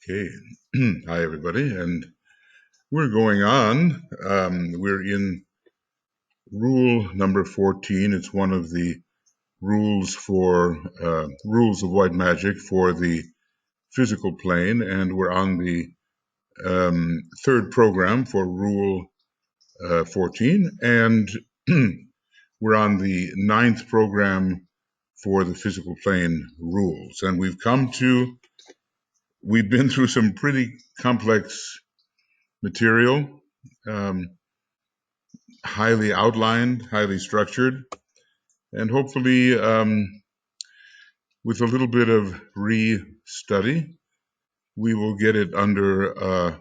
Okay. Hi, everybody. And we're going on. We're in rule number 14. It's one of the rules rules of white magic for the physical plane. And we're on the third program for rule 14. And we're on the ninth program for the physical plane rules. And we've been through some pretty complex material, highly outlined, highly structured, and hopefully with a little bit of re-study, we will get it under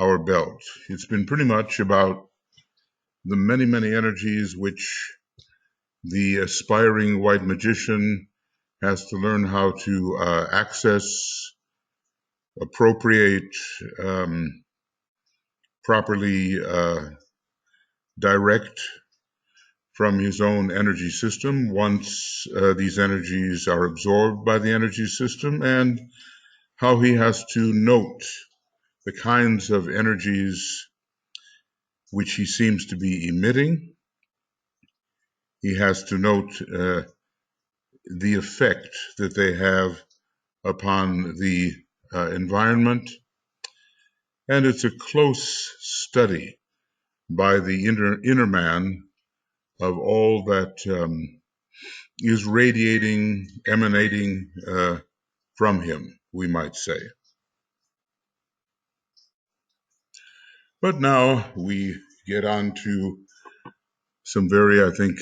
our belt. It's been pretty much about the many, many energies which the aspiring white magician has to learn how to access, appropriate, properly direct from his own energy system once these energies are absorbed by the energy system, and how he has to note the kinds of energies which he seems to be emitting. He has to note the effect that they have upon the environment. And it's a close study by the inner man of all that is radiating, emanating from him, we might say. But now we get on to some very, I think,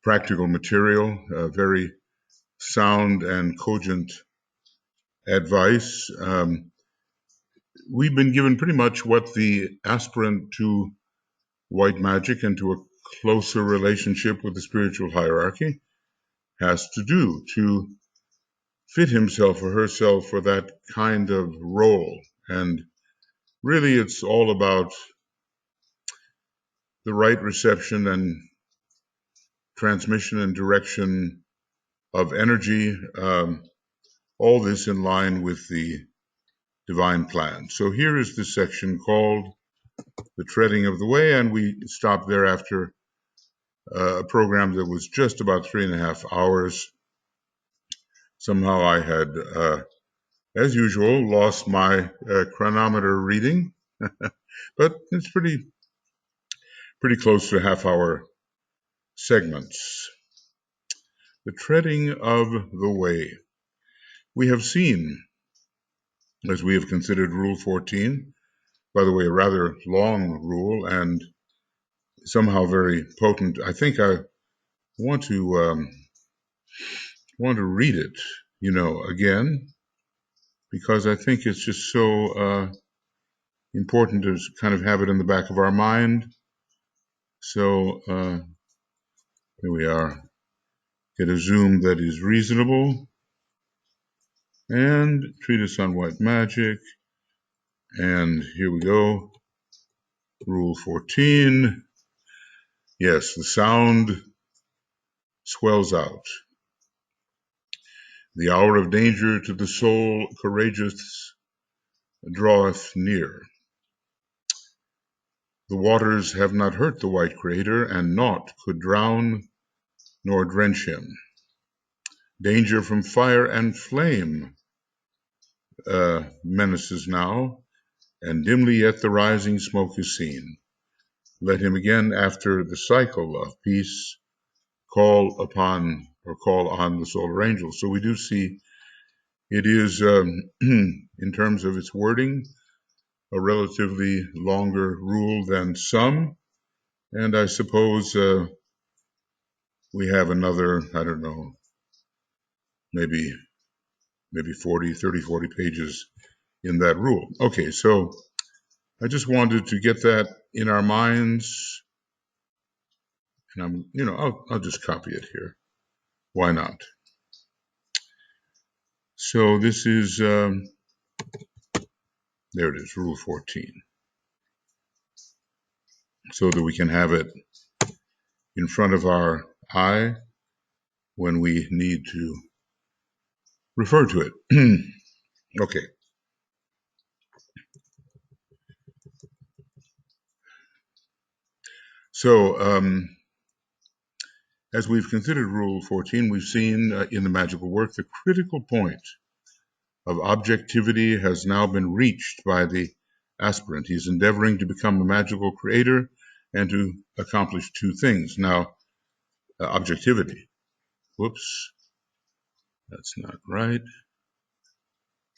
practical material, very sound and cogent advice. We've been given pretty much what the aspirant to white magic and to a closer relationship with the spiritual hierarchy has to do to fit himself or herself for that kind of role. And really, it's all about the right reception and transmission and direction of energy, all this in line with the divine plan. So here is the section called The Treading of the Way, and we stopped there after a program that was just about 3.5 hours. Somehow I had, as usual, lost my chronometer reading, but it's pretty close to half-hour segments. The treading of the way. We have seen, as we have considered Rule 14, by the way, a rather long rule and somehow very potent. I think I want to read it, again, because I think it's just so important to kind of have it in the back of our mind. So here we are. Get a zoom that is reasonable. And treatise on white magic. And here we go. Rule 14. Yes, the sound swells out. The hour of danger to the soul courageous draweth near. The waters have not hurt the white creator, and naught could drown nor drench him. Danger from fire and flame menaces now, and dimly yet the rising smoke is seen. Let him again, after the cycle of peace, call on the solar angels. So we do see it is, in terms of its wording, a relatively longer rule than some, and I suppose we have another, I don't know, maybe 30, 40 pages in that rule. Okay, so I just wanted to get that in our minds, and I'll just copy it here. Why not? So this is, there it is, Rule 14, so that we can have it in front of our eye when we need to refer to it. Okay. So, as we've considered Rule 14, we've seen in the magical work the critical point of objectivity has now been reached by the aspirant. He's endeavoring to become a magical creator and to accomplish two things. Now, objectivity. Whoops, that's not right.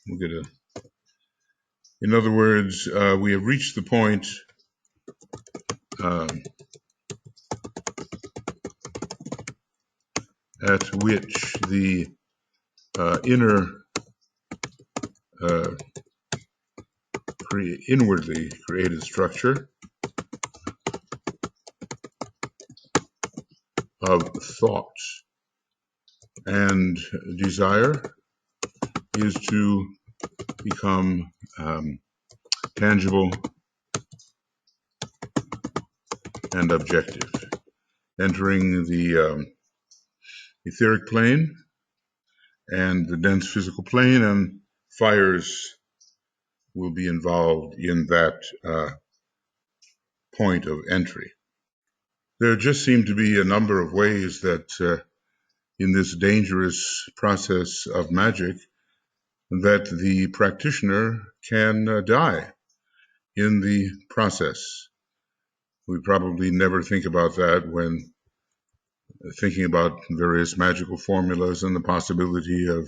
We'll get a. In other words, we have reached the point at which the inner, inwardly created structure of thought and desire is to become tangible and objective, entering the etheric plane and the dense physical plane, and fires will be involved in that point of entry. There just seem to be a number of ways that in this dangerous process of magic that the practitioner can die in the process. We probably never think about that when thinking about various magical formulas and the possibility of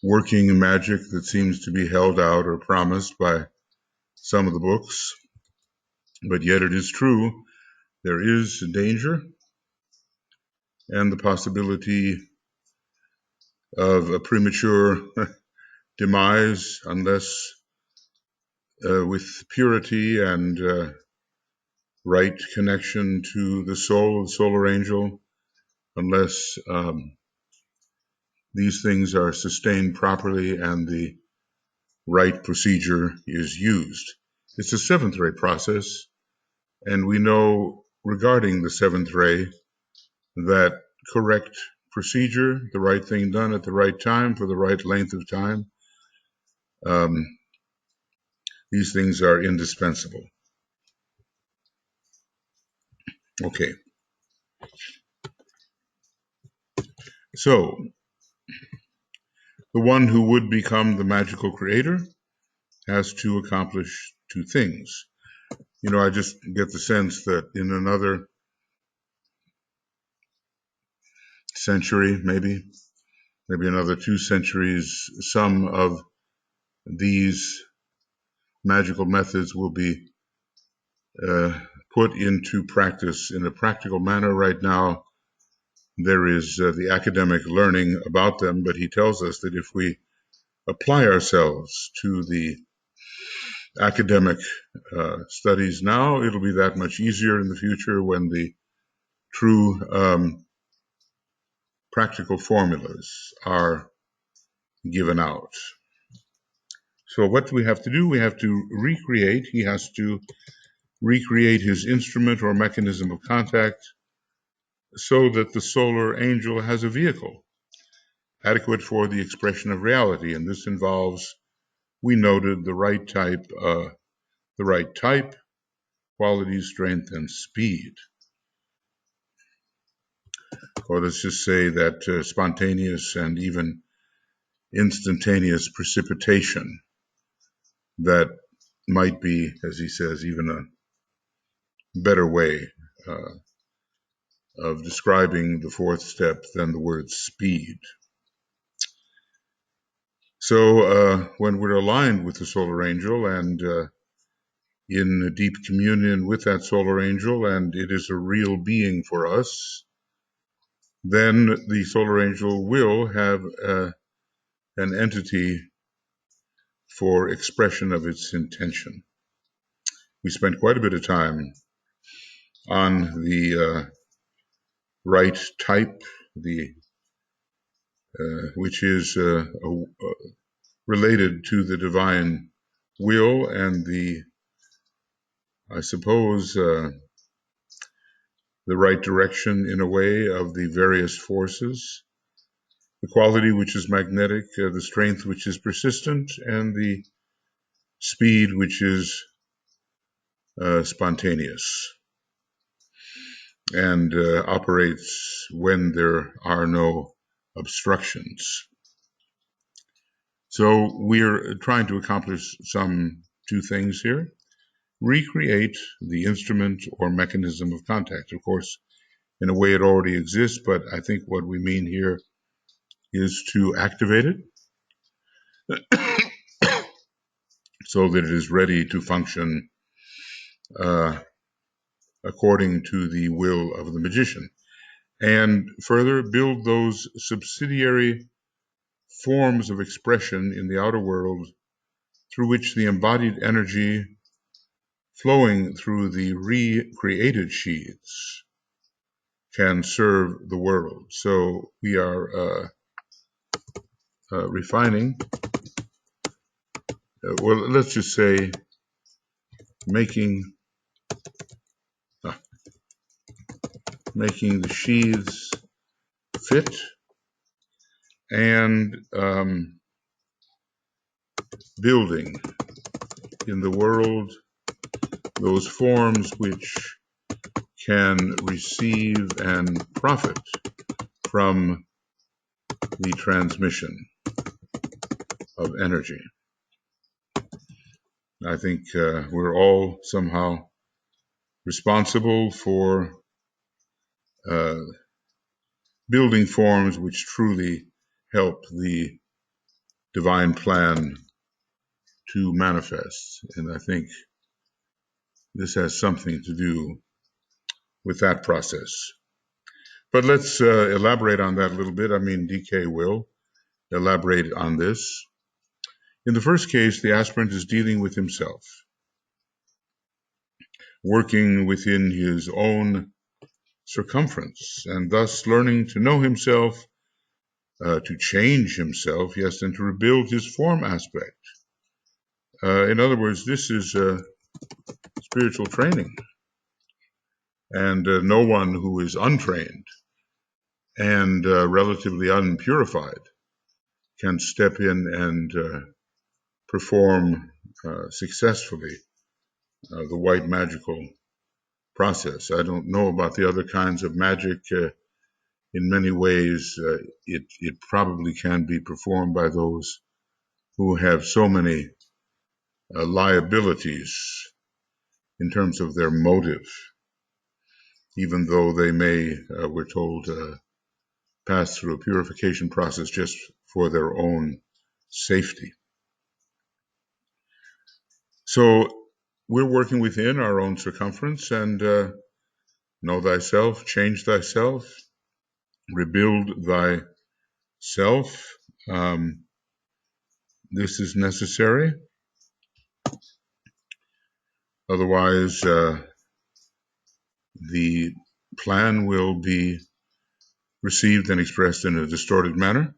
working magic that seems to be held out or promised by some of the books. But yet it is true, there is danger and the possibility of a premature demise unless with purity and right connection to the soul, the solar angel, unless these things are sustained properly and the right procedure is used. It's a seventh ray process, and we know regarding the seventh ray that correct procedure, the right thing done at the right time for the right length of time, these things are indispensable. Okay. So, the one who would become the magical creator has to accomplish two things. You know, I just get the sense that in another century, maybe another 2 centuries, some of these magical methods will be put into practice in a practical manner. Right now, there is the academic learning about them, but he tells us that if we apply ourselves to the academic studies now, it'll be that much easier in the future when the true practical formulas are given out. So what do we have to do? We have to recreate. He has to recreate his instrument or mechanism of contact so that the solar angel has a vehicle adequate for the expression of reality. And this involves, we noted, the right type, quality, strength, and speed. Or let's just say that spontaneous and even instantaneous precipitation that might be, as he says, even a better way of describing the fourth step than the word speed. So when we're aligned with the solar angel and in a deep communion with that solar angel, and it is a real being for us, then the solar angel will have an entity for expression of its intention. We spent quite a bit of time on the right type, which is related to the divine will and I suppose, the right direction in a way of the various forces the quality which is magnetic, the strength which is persistent, and the speed which is spontaneous and operates when there are no obstructions. So we're trying to accomplish two things here. Recreate the instrument or mechanism of contact. Of course, in a way it already exists, but I think what we mean here is to activate it so that it is ready to function according to the will of the magician. And further, build those subsidiary forms of expression in the outer world through which the embodied energy flowing through the recreated sheaths can serve the world. So we are refining, well, let's just say making the sheaths fit and building in the world those forms which can receive and profit from the transmission of energy. I think we're all somehow responsible for building forms which truly help the divine plan to manifest. And I think this has something to do with that process. But let's elaborate on that a little bit. I mean, DK will elaborate on this. In the first case, the aspirant is dealing with himself, working within his own circumference, and thus learning to know himself, to change himself, yes, and to rebuild his form aspect. In other words, this is spiritual training, and no one who is untrained and relatively unpurified can step in and perform successfully the white magical process. I don't know about the other kinds of magic. In many ways, it probably can be performed by those who have so many liabilities in terms of their motive, even though they may, we're told, pass through a purification process just for their own safety. So we're working within our own circumference, and know thyself, change thyself, rebuild thyself. This is necessary. Otherwise, the plan will be received and expressed in a distorted manner.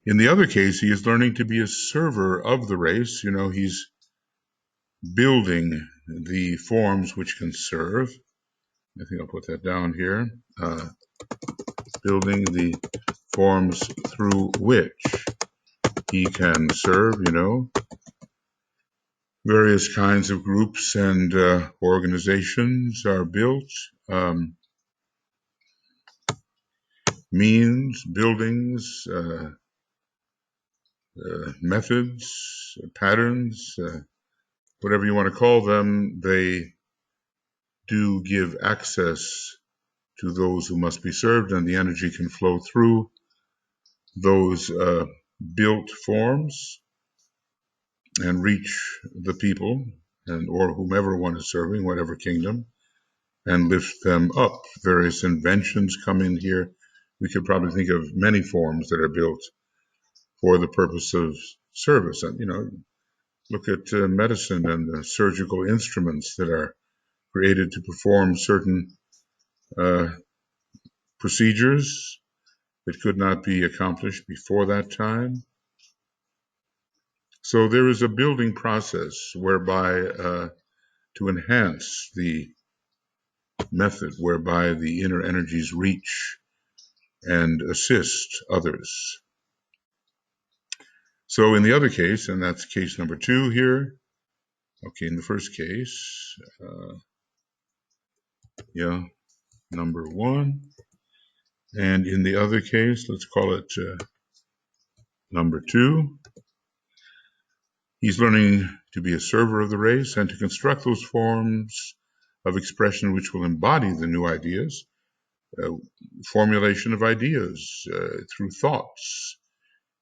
In the other case, he is learning to be a server of the race. You know, he's building the forms which can serve. I think I'll put that down here. Building the forms through which he can serve, you know, various kinds of groups and organizations are built. Means, buildings, methods, patterns, whatever you want to call them, they do give access to those who must be served, and the energy can flow through those built forms and reach the people and or whomever one is serving, whatever kingdom, and lift them up. Various inventions come in here. We could probably think of many forms that are built for the purpose of service. And, you know, look at medicine and the surgical instruments that are created to perform certain procedures that could not be accomplished before that time. So there is a building process whereby to enhance the method whereby the inner energies reach and assist others. So in the other case, and that's case number 2 here, okay, in the first case, number 1, and in the other case, let's call it number 2, he's learning to be a server of the race and to construct those forms of expression which will embody the new ideas, formulation of ideas through thoughts,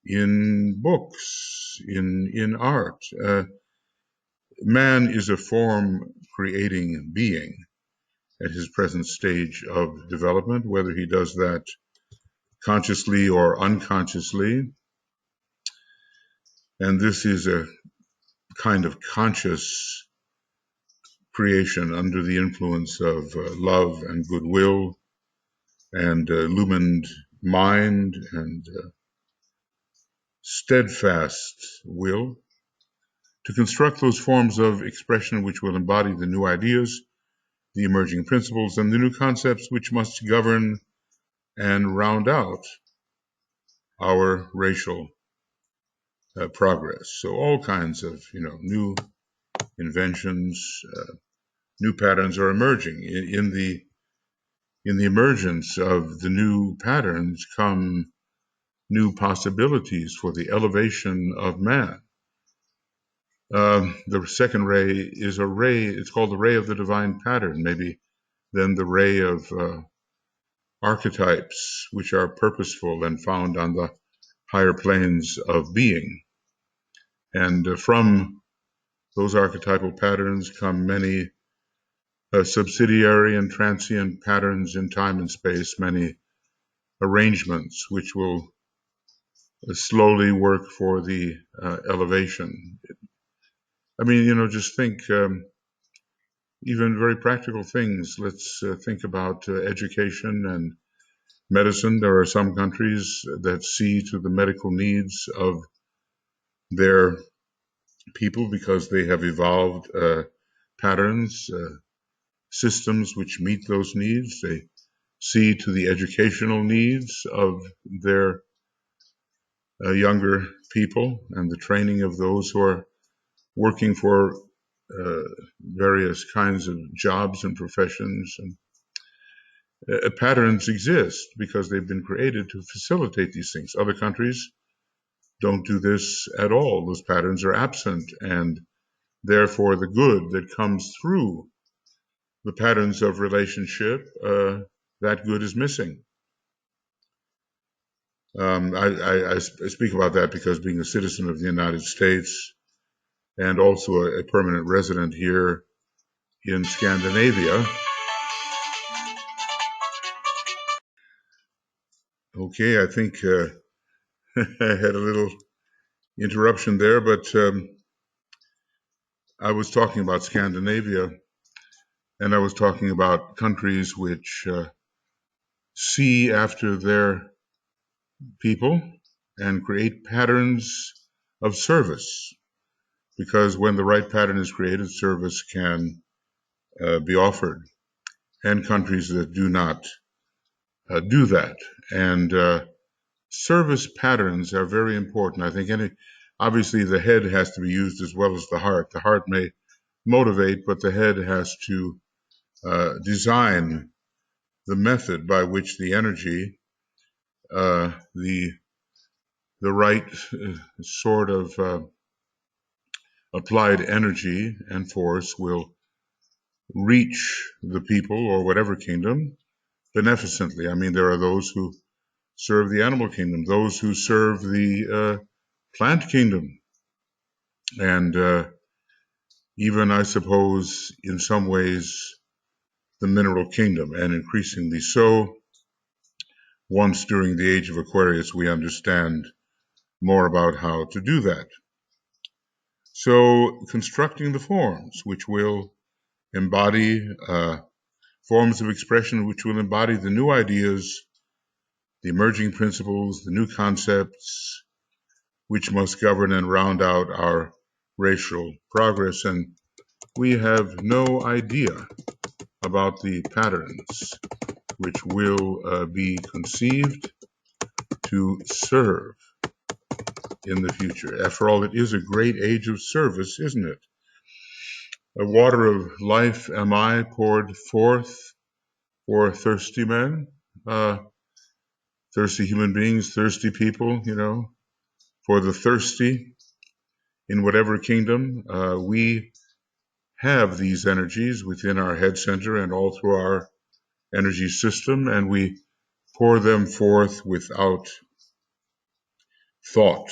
in books, in art. Man is a form-creating being at his present stage of development, whether he does that consciously or unconsciously. And this is a kind of conscious creation under the influence of love and goodwill and illumined mind and steadfast will, to construct those forms of expression which will embody the new ideas, the emerging principles, and the new concepts which must govern and round out our racial progress. So all kinds of, new inventions, new patterns are emerging. In the emergence of the new patterns come new possibilities for the elevation of man. The second ray is a ray, it's called the ray of the divine pattern, maybe then the ray of archetypes, which are purposeful and found on the higher planes of being. And from those archetypal patterns come many subsidiary and transient patterns in time and space, many arrangements which will slowly work for the elevation. I mean, just think, even very practical things. Let's think about education and medicine. There are some countries that see to the medical needs of their people because they have evolved patterns, systems which meet those needs. They see to the educational needs of their younger people and the training of those who are working for various kinds of jobs and professions. And patterns exist because they've been created to facilitate these things. Other countries don't do this at all. Those patterns are absent, and therefore the good that comes through the patterns of relationship, that good is missing. I speak about that because being a citizen of the United States and also a permanent resident here in Scandinavia. Okay, I think I had a little interruption there, but I was talking about Scandinavia, and I was talking about countries which see after their people and create patterns of service, because when the right pattern is created, service can be offered, and countries that do not do that. And service patterns are very important. I think obviously the head has to be used as well as the heart. The heart may motivate, but the head has to design the method by which the energy, the right sort of applied energy and force will reach the people or whatever kingdom beneficently. I mean, there are those who serve the animal kingdom, those who serve the plant kingdom, and even, I suppose, in some ways, the mineral kingdom, and increasingly so. Once during the age of Aquarius, we understand more about how to do that. So, constructing the forms which will embody forms of expression which will embody the new ideas, the emerging principles, the new concepts, which must govern and round out our racial progress. And we have no idea about the patterns which will be conceived to serve in the future. After all, it is a great age of service, isn't it? A water of life am I poured forth for thirsty men, thirsty human beings, thirsty people, for the thirsty in whatever kingdom. We have these energies within our head center and all through our energy system, and we pour them forth without thought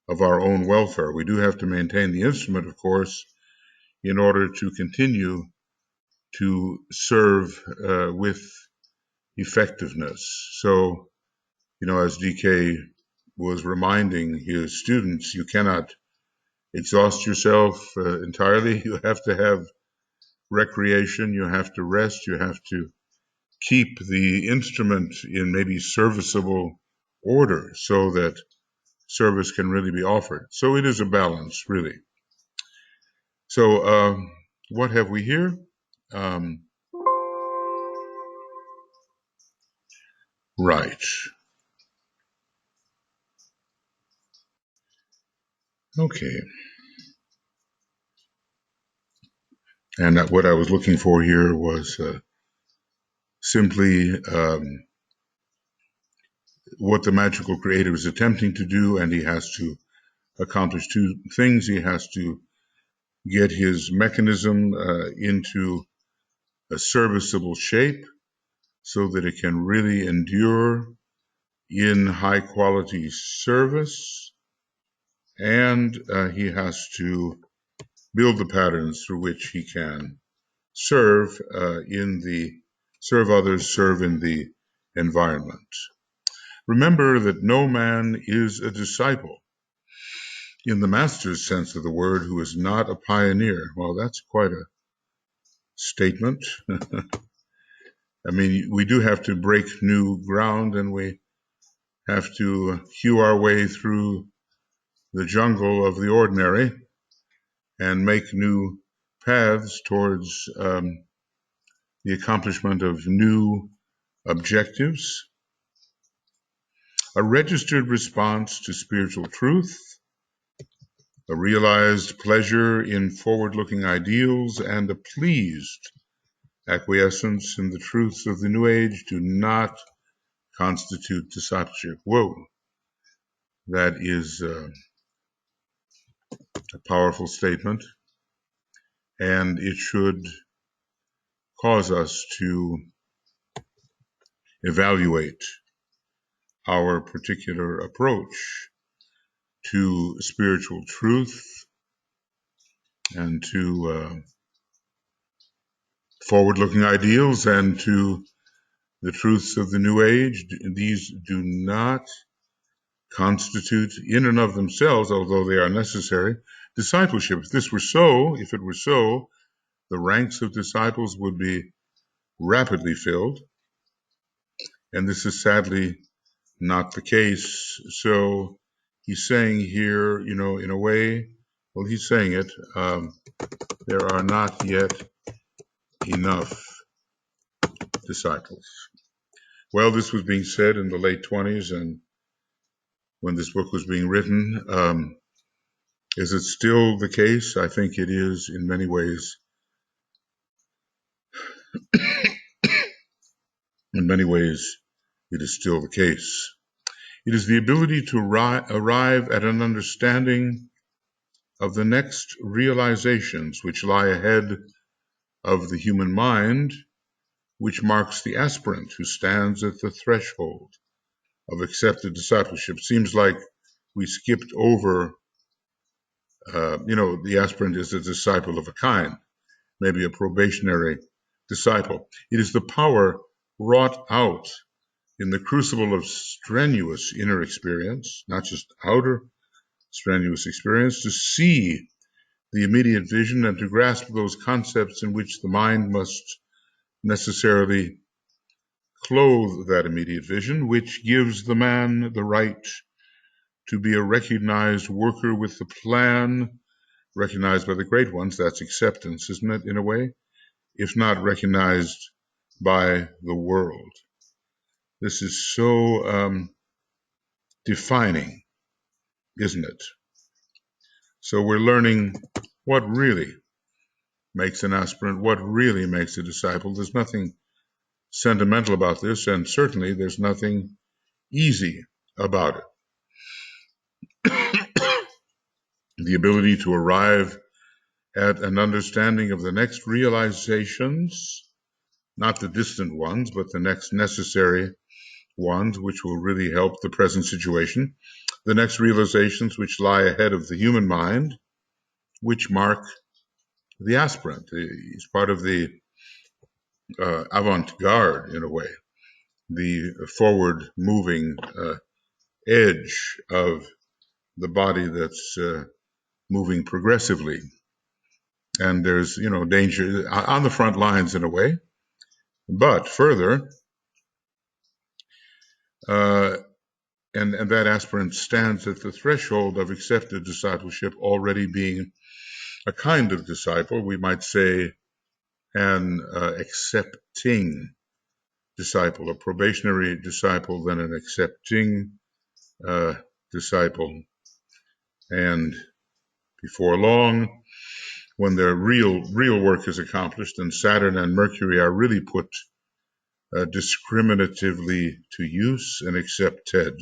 of our own welfare. We do have to maintain the instrument, of course, in order to continue to serve with effectiveness. So, as DK was reminding his students, you cannot exhaust yourself entirely. You have to have recreation, you have to rest, you have to keep the instrument in maybe serviceable order so that service can really be offered. So it is a balance, really. So what have we here? Right. Okay. And what I was looking for here was simply what the magical creator is attempting to do, and he has to accomplish two things. He has to get his mechanism into a serviceable shape so that it can really endure in high quality service, and he has to build the patterns through which he can serve others, serve in the environment. Remember that no man is a disciple in the master's sense of the word who is not a pioneer. Well, that's quite a statement. I mean, we do have to break new ground, and we have to hew our way through the jungle of the ordinary and make new paths towards the accomplishment of new objectives. A registered response to spiritual truth, a realized pleasure in forward-looking ideals, and a pleased acquiescence in the truths of the New Age do not constitute discipleship. Whoa, that is a powerful statement, and it should cause us to evaluate our particular approach to spiritual truth and to forward-looking ideals and to the truths of the New Age. These do not constitute in and of themselves, although they are necessary, discipleship. If it were so, the ranks of disciples would be rapidly filled, and this is sadly not the case. So he's saying here, in a way, well, he's saying it, there are not yet enough disciples. Well, this was being said in the late 20s, and when this book was being written. Is it still the case? I think it is in many ways. In many ways, it is still the case. It is the ability to arrive at an understanding of the next realizations which lie ahead of the human mind, which marks the aspirant who stands at the threshold of accepted discipleship. Seems like we skipped over, the aspirant is a disciple of a kind, maybe a probationary disciple. It is the power wrought out in the crucible of strenuous inner experience, not just outer strenuous experience, to see the immediate vision and to grasp those concepts in which the mind must necessarily clothe that immediate vision, which gives the man the right to be a recognized worker with the plan, recognized by the great ones. That's acceptance, isn't it, in a way? If not recognized by the world. This is so defining, isn't it? So we're learning what really makes an aspirant, what really makes a disciple. There's nothing sentimental about this, and certainly there's nothing easy about it. The ability to arrive at an understanding of the next realizations, not the distant ones, but the next necessary ones, which will really help the present situation, the next realizations which lie ahead of the human mind, which mark the aspirant. He's part of the avant-garde, in a way, the forward-moving edge of the body that's moving progressively. And there's, danger on the front lines in a way. But further, and that aspirant stands at the threshold of accepted discipleship, already being a kind of disciple, we might say an accepting disciple, a probationary disciple, then an accepting disciple. And before long, when their real work is accomplished and Saturn and Mercury are really put discriminatively to use, an accepted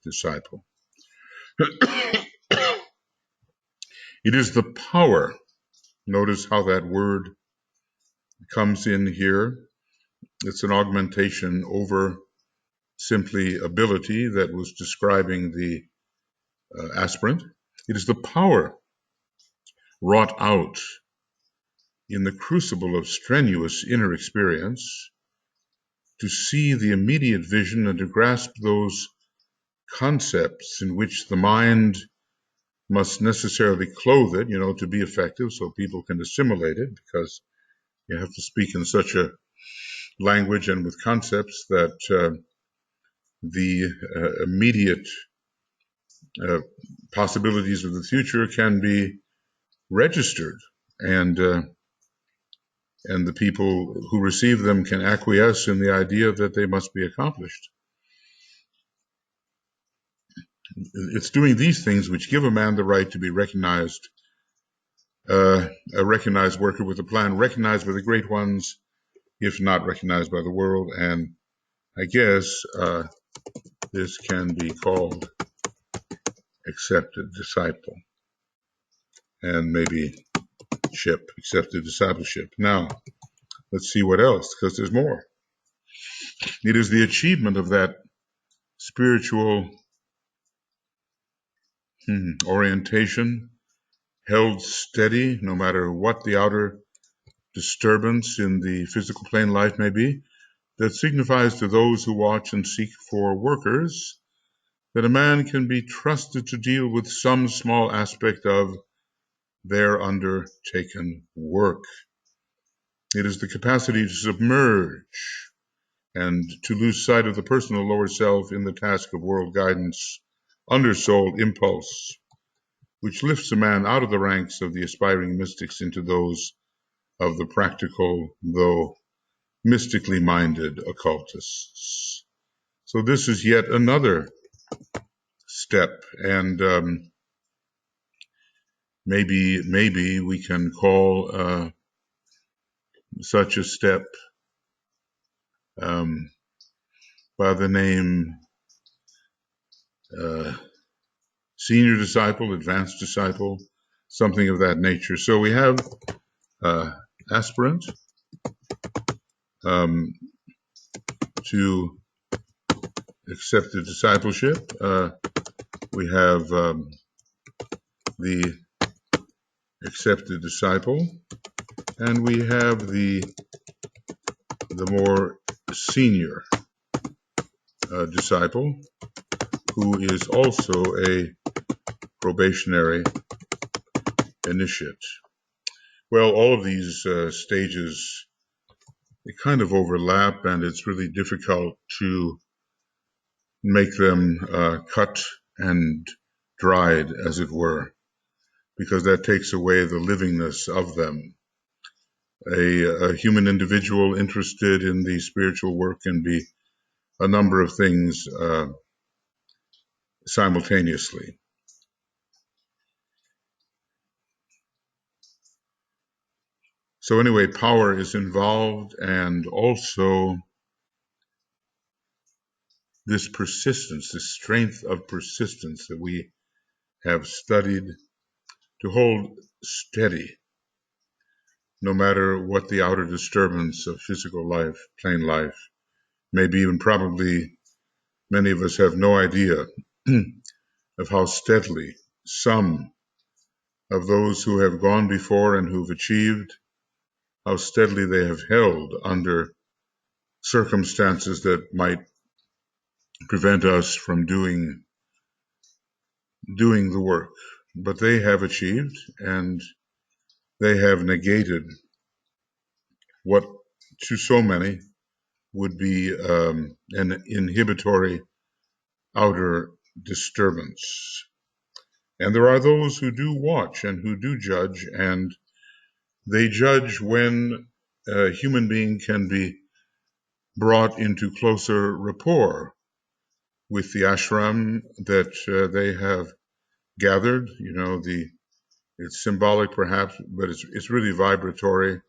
disciple. It is the power. Notice how that word comes in here. It's an augmentation over simply ability that was describing the aspirant. It is the power wrought out in the crucible of strenuous inner experience to see the immediate vision and to grasp those concepts in which the mind must necessarily clothe it, to be effective so people can assimilate it, because you have to speak in such a language and with concepts that the immediate possibilities of the future can be registered, and the people who receive them can acquiesce in the idea that they must be accomplished. It's doing these things which give a man the right to be recognized, a recognized worker with a plan, recognized by the great ones, if not recognized by the world. And I guess this can be called accepted disciple, and maybe accepted discipleship. Now, let's see what else, because there's more. It is the achievement of that spiritual orientation, held steady no matter what the outer disturbance in the physical plane life may be, that signifies to those who watch and seek for workers that a man can be trusted to deal with some small aspect of their undertaken work. It is the capacity to submerge and to lose sight of the personal lower self in the task of world guidance, undersoul impulse, which lifts a man out of the ranks of the aspiring mystics into those of the practical, though mystically minded occultists. So this is yet another step, and maybe we can call such a step by the name senior disciple, advanced disciple, something of that nature. So we have aspirant to accepted discipleship. We have the accepted disciple, and we have the more senior disciple, who is also a probationary initiate. Well, all of these stages, they kind of overlap, and it's really difficult to make them cut and dried, as it were, because that takes away the livingness of them. A human individual interested in the spiritual work can be a number of things simultaneously. So anyway, power is involved, and also this persistence, this strength of persistence that we have studied to hold steady, no matter what the outer disturbance of physical life, plain life, maybe even probably many of us have no idea of how steadily some of those who have gone before and who've achieved, how steadily they have held under circumstances that might prevent us from doing the work. But they have achieved, and they have negated what to so many would be an inhibitory outer disturbance. And there are those who do watch and who do judge, and they judge when a human being can be brought into closer rapport with the ashram that they have gathered. You know, it's symbolic perhaps, but it's really vibratory.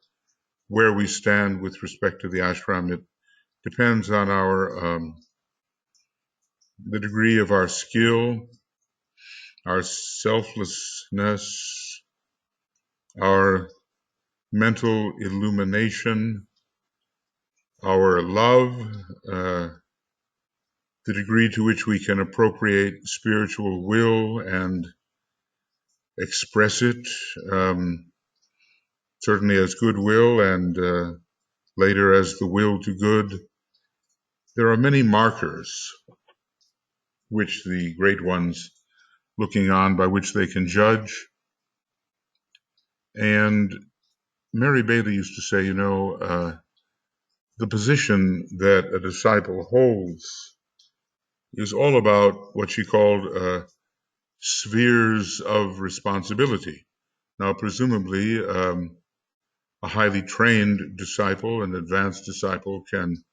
Where we stand with respect to the ashram, it depends on the degree of our skill, our selflessness, our mental illumination, our love, the degree to which we can appropriate spiritual will and express it, certainly as goodwill and later as the will to good. There are many markers which the great ones looking on by which they can judge. And Mary Bailey used to say, the position that a disciple holds is all about what she called spheres of responsibility. Now, presumably, a highly trained disciple, an advanced disciple, can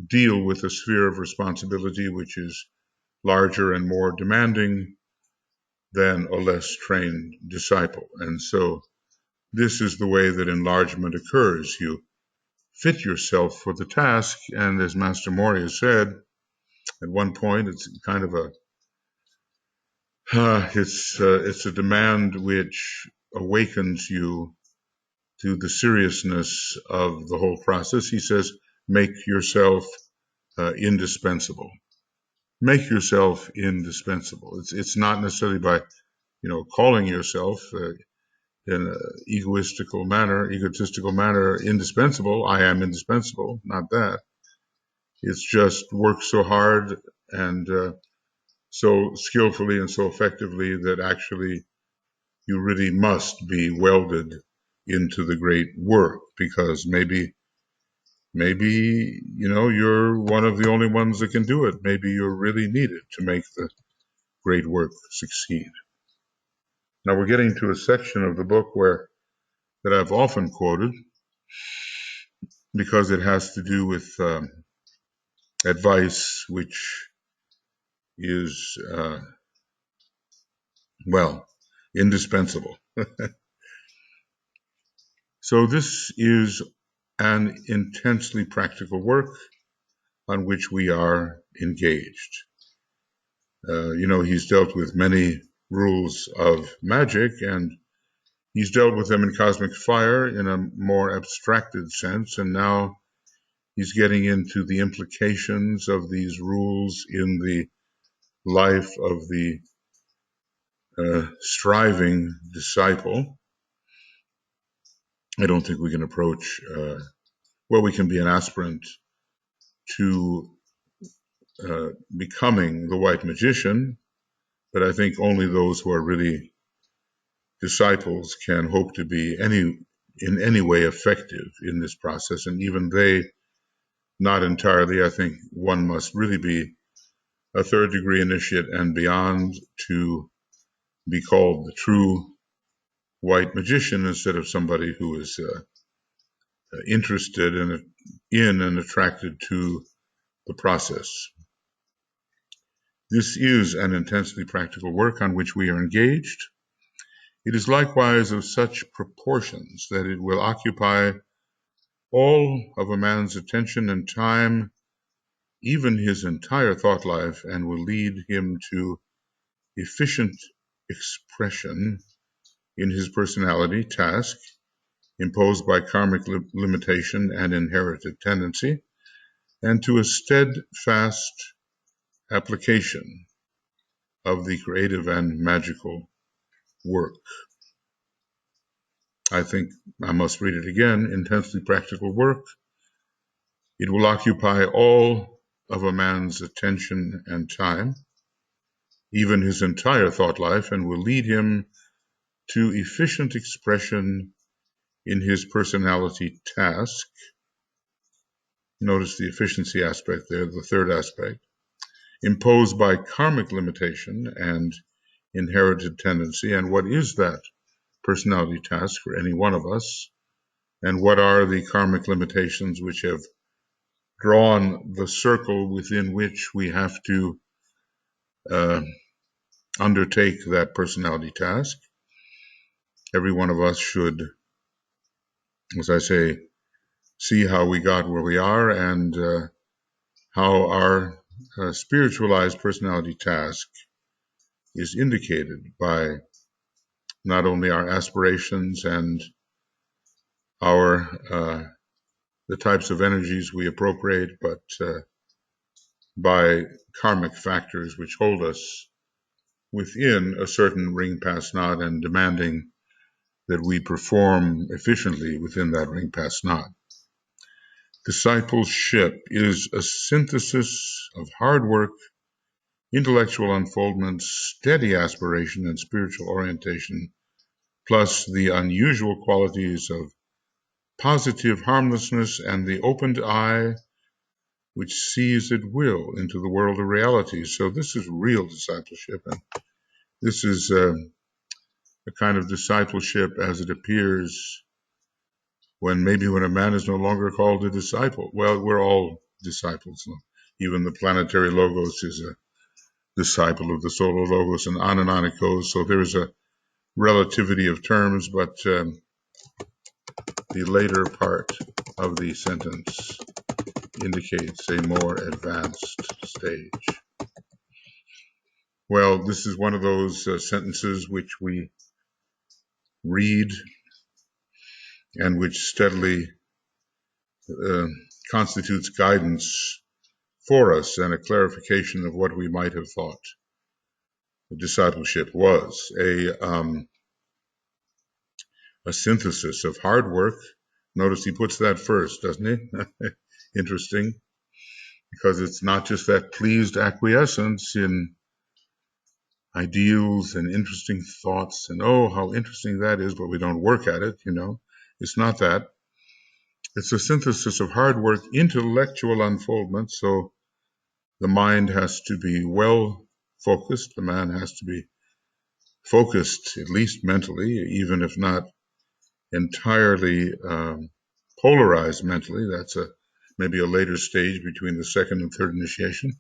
deal with a sphere of responsibility which is larger and more demanding than a less trained disciple. And so this is the way that enlargement occurs. You fit yourself for the task, and as Master Moria said, at one point, it's kind of it's a demand which awakens you to the seriousness of the whole process. He says, make yourself indispensable. Make yourself indispensable. It's not necessarily by, calling yourself in an egotistical manner, indispensable. I am indispensable, not that. It's just work so hard and so skillfully and so effectively that actually you really must be welded into the great work, because maybe you're one of the only ones that can do it. Maybe you're really needed to make the great work succeed. Now we're getting to a section of the book that I've often quoted because it has to do with advice which is indispensable. So this is an intensely practical work on which we are engaged. He's dealt with many rules of magic, and he's dealt with them in Cosmic Fire in a more abstracted sense, and now he's getting into the implications of these rules in the life of the striving disciple. I don't think we can approach, we can be an aspirant to becoming the white magician, but I think only those who are really disciples can hope to be in any way effective in this process, and even they, not entirely. I think one must really be a third degree initiate and beyond to be called the true white magician instead of somebody who is interested in and attracted to the process. This is an intensely practical work on which we are engaged. It is likewise of such proportions that it will occupy all of a man's attention and time, even his entire thought life, and will lead him to efficient expression in his personality task, imposed by karmic limitation and inherited tendency, and to a steadfast application of the creative and magical work. I think I must read it again. Intensely practical work. It will occupy all of a man's attention and time, even his entire thought life, and will lead him to efficient expression in his personality task. Notice the efficiency aspect there, the third aspect, imposed by karmic limitation and inherited tendency. And what is that personality task for any one of us? And what are the karmic limitations which have drawn the circle within which we have to undertake that personality task? Every one of us should, as I say, see how we got where we are and how our spiritualized personality task is indicated by not only our aspirations and our the types of energies we appropriate, but by karmic factors which hold us within a certain ring pass knot and demanding that we perform efficiently within that ring pass knot. Discipleship is a synthesis of hard work, intellectual unfoldment, steady aspiration, and spiritual orientation, plus the unusual qualities of positive harmlessness and the opened eye which sees at will into the world of reality. So this is real discipleship, and this is a kind of discipleship as it appears when a man is no longer called a disciple. Well, we're all disciples. Even the planetary logos is a disciple of the solar logos, and on it goes. So there is a relativity of terms, but the later part of the sentence indicates a more advanced stage. Well, this is one of those sentences which we read and which steadily constitutes guidance for us and a clarification of what we might have thought discipleship was. A synthesis of hard work. Notice he puts that first, doesn't he? Interesting, because it's not just that pleased acquiescence in ideals and interesting thoughts and oh, how interesting that is, but we don't work at it, It's not that. It's a synthesis of hard work, intellectual unfoldment, so the mind has to be well focused, the man has to be focused, at least mentally, even if not entirely polarized mentally. That's maybe a later stage between the second and third initiation.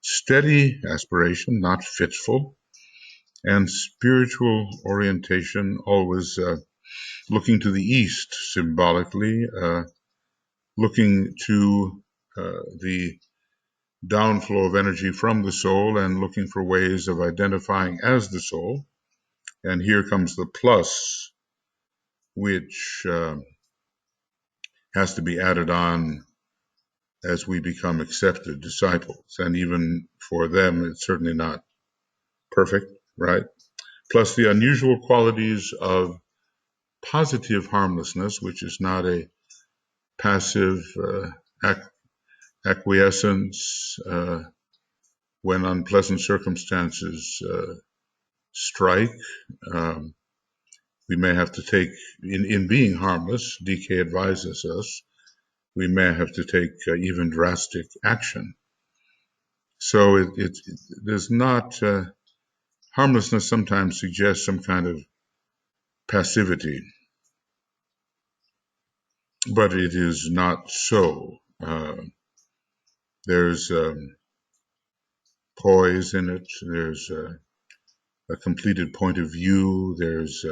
Steady aspiration, not fitful, and spiritual orientation, always looking to the east symbolically, looking to the downflow of energy from the soul and looking for ways of identifying as the soul. And here comes the plus, which has to be added on as we become accepted disciples. And even for them, it's certainly not perfect, right? Plus the unusual qualities of positive harmlessness, which is not a passive acquiescence when unpleasant circumstances strike. We may have to take, in being harmless, DK advises us, we may have to take even drastic action. So it does not, harmlessness sometimes suggests some kind of passivity. But it is not so. There's poise in it. There's a completed point of view. There's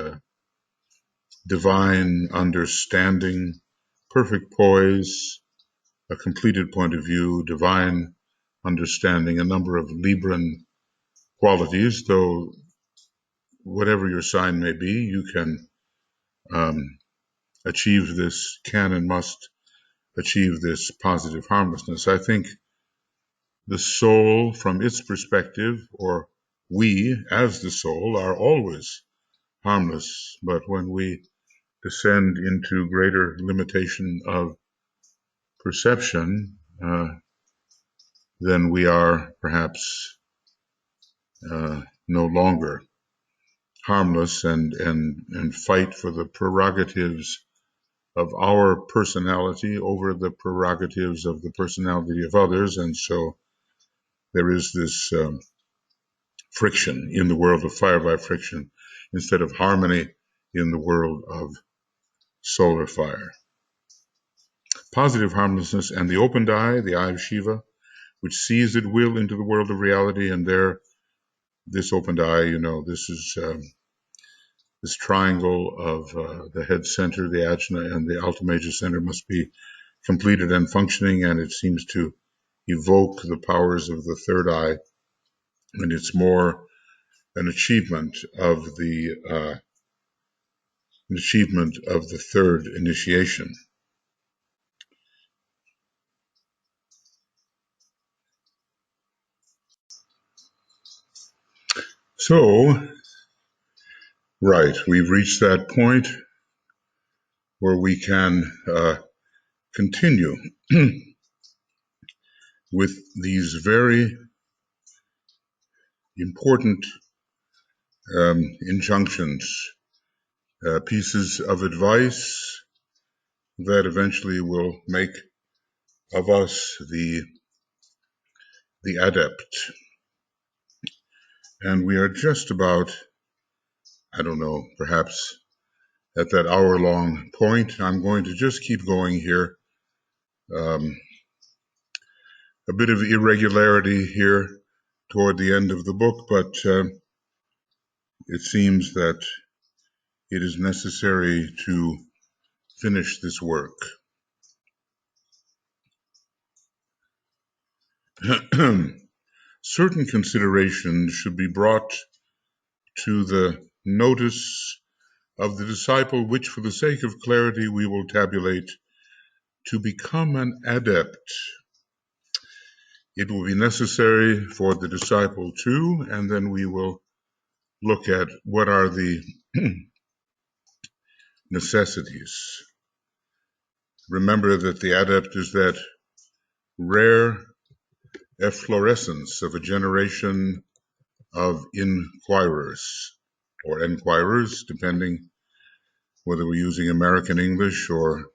divine understanding, perfect poise, a completed point of view, divine understanding, a number of Libran qualities, though whatever your sign may be, you can achieve this, can and must achieve this positive harmlessness. I think the soul, from its perspective, or we as the soul, are always harmless, but when we descend into greater limitation of perception, then we are perhaps no longer harmless and fight for the prerogatives of our personality over the prerogatives of the personality of others. And so there is this friction in the world of fire by friction instead of harmony in the world of solar fire. Positive harmlessness and the opened eye, the eye of Shiva, which sees at will into the world of reality, and there, this opened eye, this is this triangle of the head center, the ajna, and the alta major center must be completed and functioning, and it seems to evoke the powers of the third eye, and it's more an achievement of the third initiation. So, right, we've reached that point where we can continue with these very important injunctions, pieces of advice that eventually will make of us the adept. And we are just about, I don't know, perhaps at that hour-long point. I'm going to just keep going here. A bit of irregularity here toward the end of the book, but it seems that it is necessary to finish this work. Certain considerations should be brought to the notice of the disciple, which for the sake of clarity we will tabulate. To become an adept, it will be necessary for the disciple to, and then we will look at what are the necessities. Remember that the adept is that rare efflorescence of a generation of inquirers, or enquirers, depending whether we're using American English or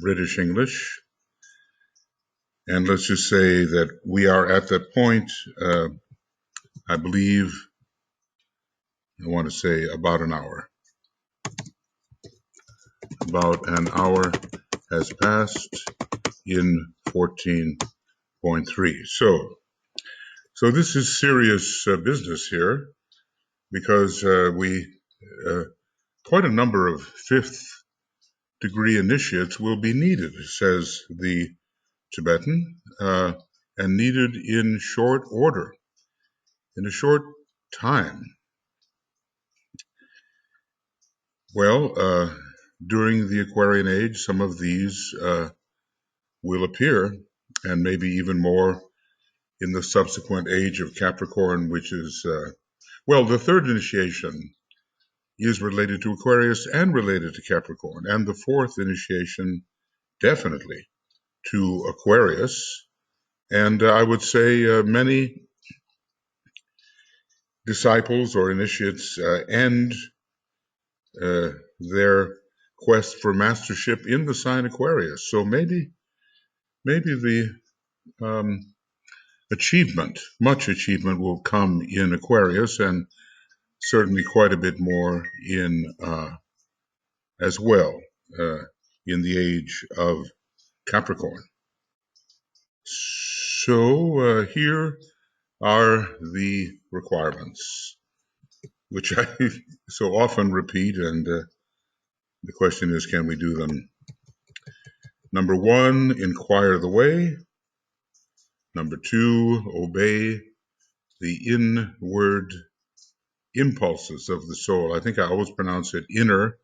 British English. And let's just say that we are at that point, I believe, I want to say about an hour. About an hour has passed in 14.3. So this is serious business here, because quite a number of fifth degree initiates will be needed, says the Tibetan, and needed in short order, in a short time. Well, during the Aquarian age, some of these will appear, and maybe even more in the subsequent age of Capricorn, which is, the third initiation is related to Aquarius and related to Capricorn, and the fourth initiation definitely to Aquarius. And I would say many disciples or initiates end their quest for mastership in the sign Aquarius. So maybe the much achievement will come in Aquarius, and certainly quite a bit more in as well uh, in the age of Capricorn. So here are the requirements, which I so often repeat, and the question is, can we do them? Number 1, inquire the way. Number 2, obey the inward impulses of the soul. I think I always pronounce it inner,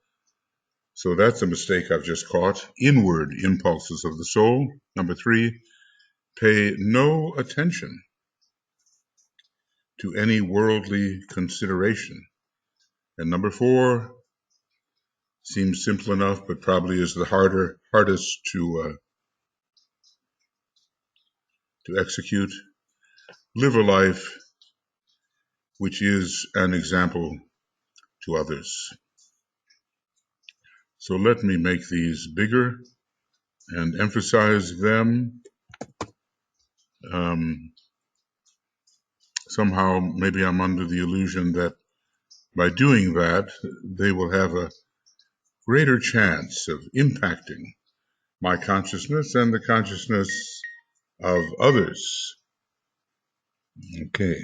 so that's a mistake I've just caught. Inward impulses of the soul. Number 3, pay no attention to any worldly consideration. And number 4, seems simple enough, but probably is the hardest to execute. Live a life which is an example to others. So let me make these bigger and emphasize them. Somehow, maybe I'm under the illusion that by doing that, they will have a greater chance of impacting my consciousness and the consciousness of others. Okay.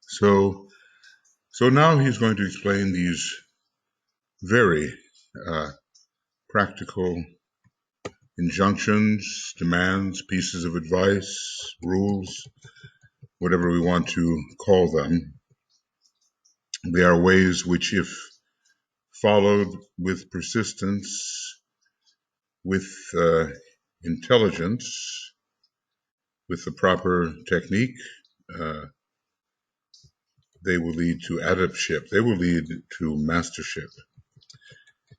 So now he's going to explain these very practical injunctions, demands, pieces of advice, rules, whatever we want to call them. They are ways which, if followed with persistence, with intelligence, with the proper technique, they will lead to adeptship. They will lead to mastership.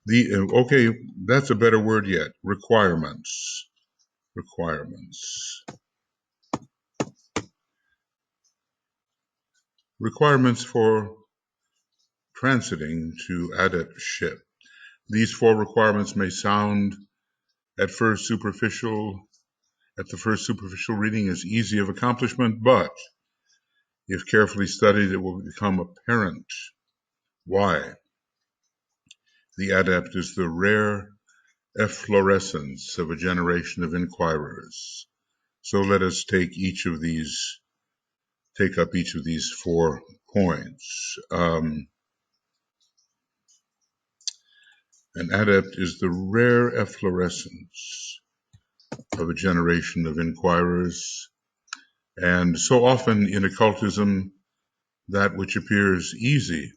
Okay, that's a better word yet. Requirements. Requirements. Requirements for transiting to adeptship. These 4 requirements may sound at the first superficial reading as easy of accomplishment, but if carefully studied, it will become apparent why. The adept is the rare efflorescence of a generation of inquirers. So let us take up each of these 4 points. An adept is the rare efflorescence of a generation of inquirers, and so often in occultism, that which appears easy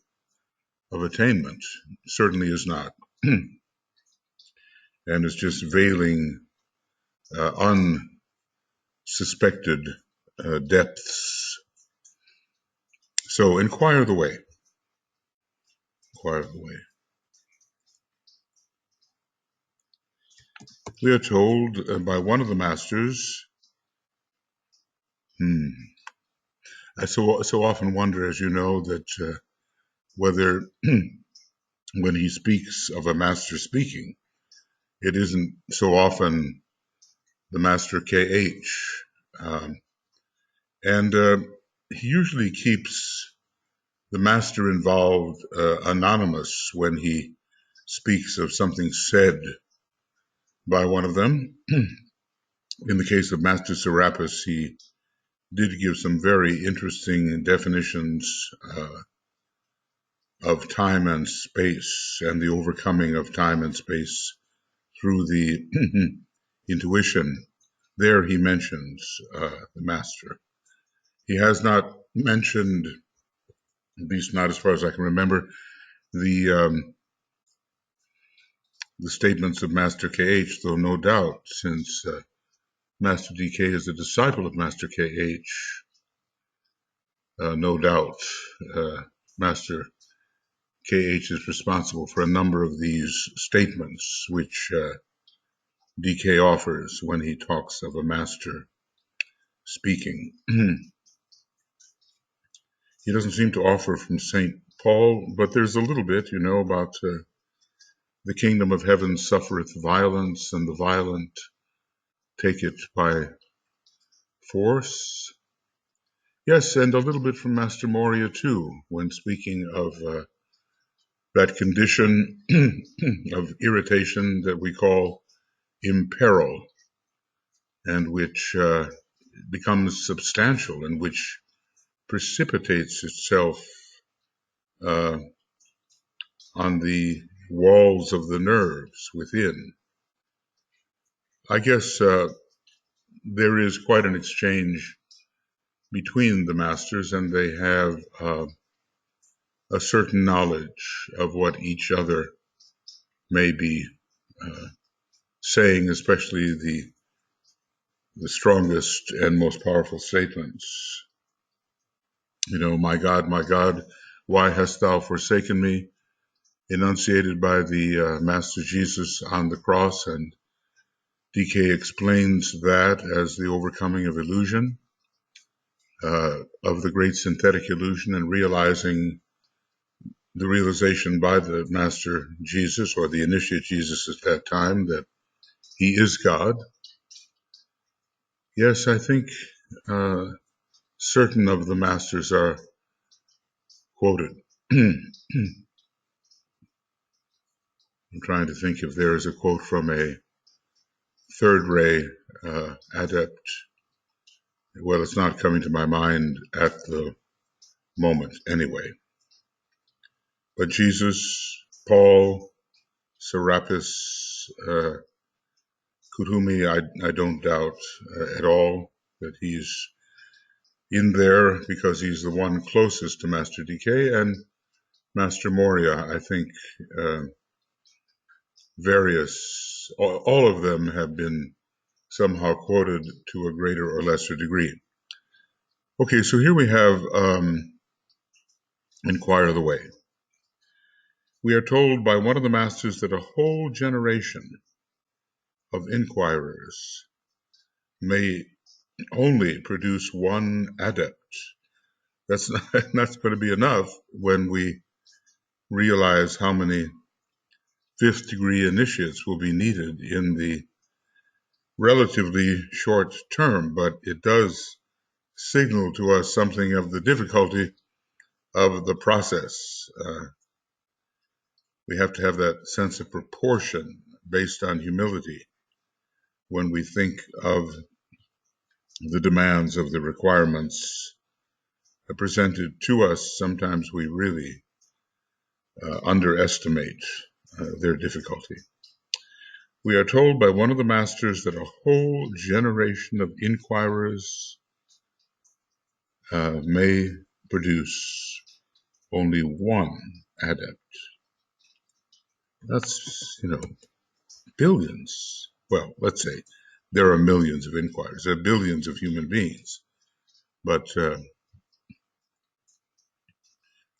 of attainment certainly is not, and is just veiling unsuspected depths. So inquire the way. Inquire the way. We are told by one of the masters, I so often wonder, as you know, that whether when he speaks of a master speaking, it isn't so often the master KH. And he usually keeps the master involved anonymous when he speaks of something said by one of them. In the case of Master Serapis, he did give some very interesting definitions of time and space and the overcoming of time and space through the intuition. There he mentions the master. He has not mentioned, at least not as far as I can remember, the statements of Master KH, though no doubt, since Master DK is a disciple of Master KH, no doubt Master KH is responsible for a number of these statements which DK offers when he talks of a master speaking. He doesn't seem to offer from St. Paul, but there's a little bit, about the kingdom of heaven suffereth violence, and the violent take it by force. Yes, and a little bit from Master Moria too, when speaking of that condition of irritation that we call imperil, and which becomes substantial and which precipitates itself uh, on the walls of the nerves within. I guess there is quite an exchange between the masters, and they have a certain knowledge of what each other may be saying, especially the strongest and most powerful statements. My God, why hast thou forsaken me? Enunciated by the Master Jesus on the cross, and DK explains that as the overcoming of illusion, of the great synthetic illusion, and realizing the realization by the Master Jesus, or the initiate Jesus at that time, that he is God. Yes, I think certain of the masters are quoted. I'm trying to think if there is a quote from a third ray adept. Well, it's not coming to my mind at the moment anyway. But Jesus, Paul, Serapis, Kuthumi, I don't doubt at all that he's in there, because he's the one closest to Master DK, and Master Moria, I think all of them have been somehow quoted to a greater or lesser degree. Okay, so here we have Inquire the Way. We are told by one of the masters that a whole generation of inquirers may only produce one adept. That's not going to be enough when we realize how many fifth degree initiates will be needed in the relatively short term, but it does signal to us something of the difficulty of the process. We have to have that sense of proportion based on humility when we think of the demands of the requirements presented to us. Sometimes we really underestimate their difficulty. We are told by one of the masters that a whole generation of inquirers may produce only one adept. That's, billions. Well, let's say there are millions of inquirers. There are billions of human beings. But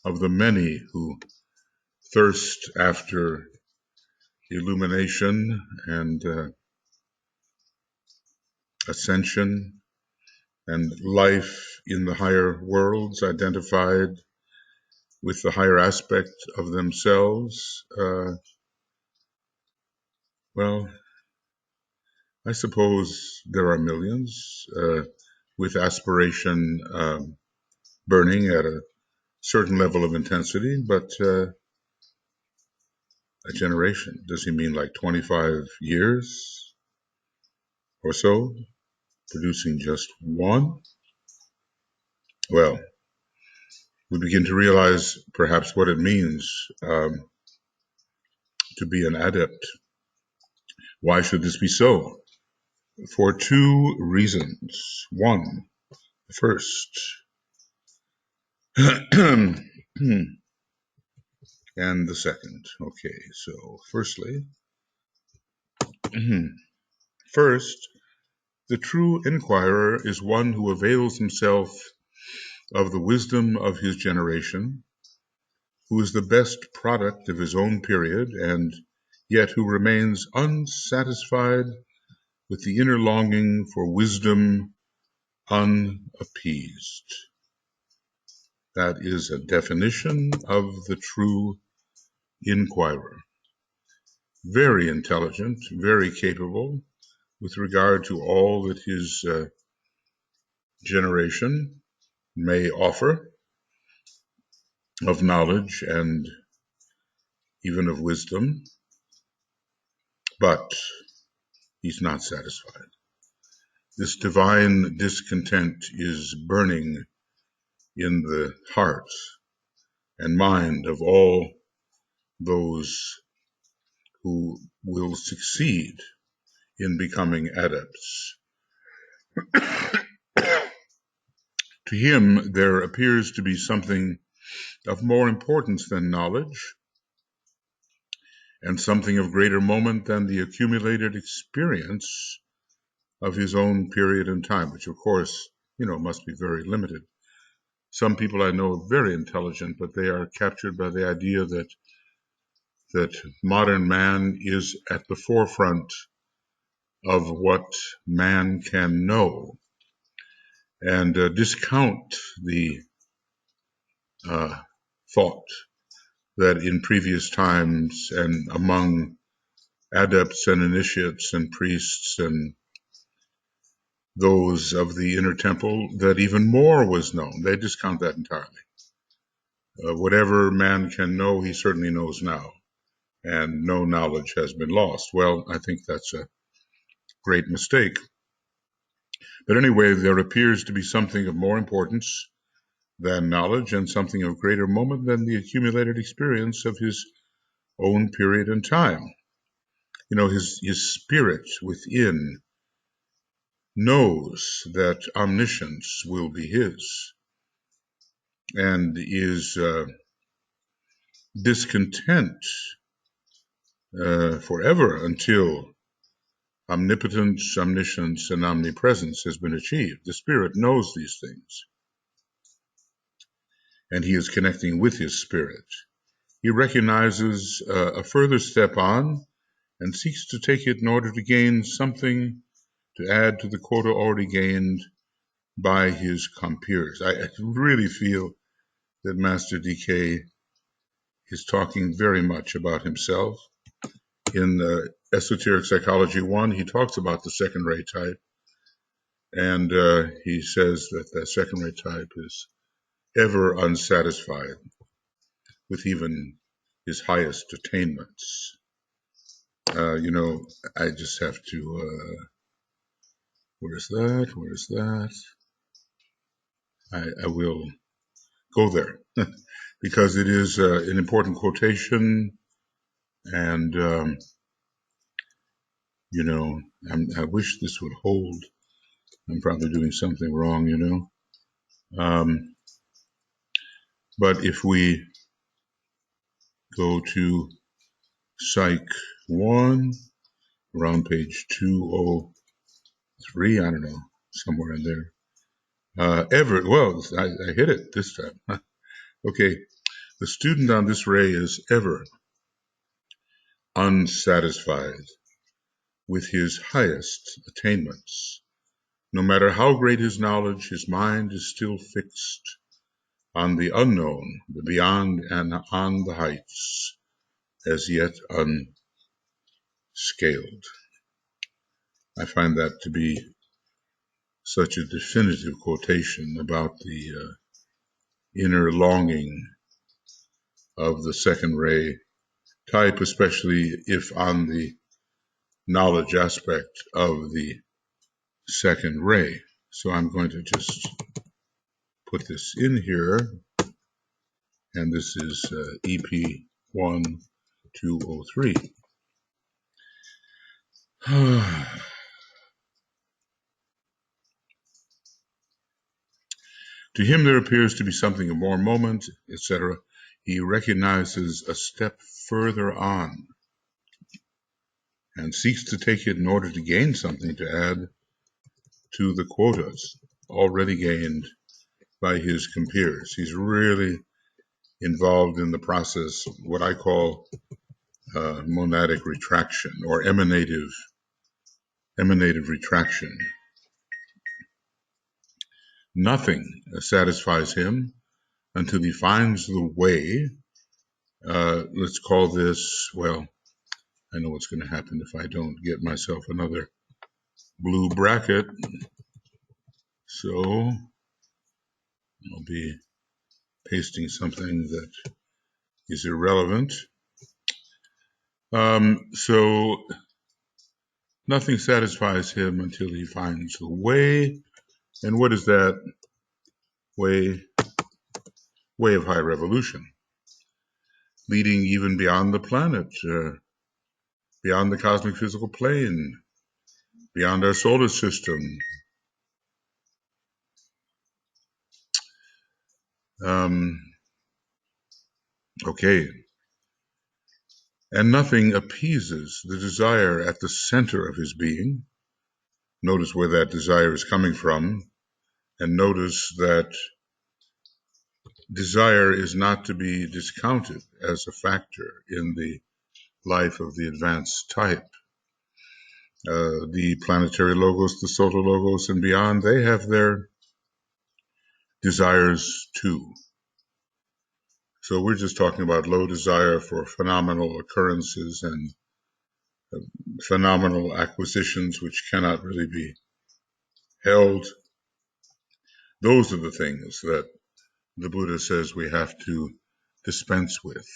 of the many who thirst after illumination and ascension and life in the higher worlds, identified with the higher aspect of themselves, well, I suppose there are millions with aspiration burning at a certain level of intensity, but a generation, does he mean like 25 years or so, producing just one? Well, we begin to realize perhaps what it means to be an adept. Why should this be so? For two reasons. One, first, and the second. Okay, so firstly, first, the true inquirer is one who avails himself of the wisdom of his generation, who is the best product of his own period, and yet who remains unsatisfied with the inner longing for wisdom unappeased. That is a definition of the true inquirer. Very intelligent, very capable with regard to all that his generation may offer of knowledge and even of wisdom, but he's not satisfied. This divine discontent is burning in the heart and mind of all those who will succeed in becoming adepts. To him, there appears to be something of more importance than knowledge, and something of greater moment than the accumulated experience of his own period in time, which of course, must be very limited. Some people I know are very intelligent, but they are captured by the idea that modern man is at the forefront of what man can know, and discount the thought that in previous times and among adepts and initiates and priests and those of the inner temple, that even more was known. They discount that entirely. Whatever man can know, he certainly knows now, and no knowledge has been lost. Well, I think that's a great mistake. But anyway, there appears to be something of more importance than knowledge, and something of greater moment than the accumulated experience of his own period in time. His spirit within knows that omniscience will be his, and is discontent forever until omnipotence, omniscience, and omnipresence has been achieved. The spirit knows these things, and he is connecting with his spirit. He recognizes a further step on and seeks to take it in order to gain something to add to the quota already gained by his compeers. I really feel that Master DK is talking very much about himself. In Esoteric Psychology 1, he talks about the second-ray type, and he says that the second-ray type is ever unsatisfied with even his highest attainments. I just have to, where's that? I will go there because it is an important quotation, and, I wish this would hold. I'm probably doing something wrong, but if we go to Psych 1, around page 203, I don't know, somewhere in there. I hit it this time. Okay, the student on this ray is ever unsatisfied with his highest attainments. No matter how great his knowledge, his mind is still fixed on the unknown, the beyond, and on the heights, as yet unscaled. I find that to be such a definitive quotation about the inner longing of the second ray type, especially if on the knowledge aspect of the second ray. So I'm going to just put this in here, and this is EP 1203. To him there appears to be something of more moment, etc. He recognizes a step further on and seeks to take it in order to gain something to add to the quotas already gained by his compeers. He's really involved in the process, what I call monadic retraction or emanative retraction. Nothing satisfies him until he finds the way. Let's call this, well, I know what's going to happen if I don't get myself another blue bracket. So I'll be pasting something that is irrelevant. So nothing satisfies him until he finds a way. And what is that way? Way of high revolution, leading even beyond the planet, beyond the cosmic physical plane, beyond our solar system. Okay. And nothing appeases the desire at the center of his being. Notice where that desire is coming from, and notice that desire is not to be discounted as a factor in the life of the advanced type. The planetary logos, the solar logos, and beyond, they have their desires too. So we're just talking about low desire for phenomenal occurrences and phenomenal acquisitions which cannot really be held. Those are the things that the Buddha says we have to dispense with.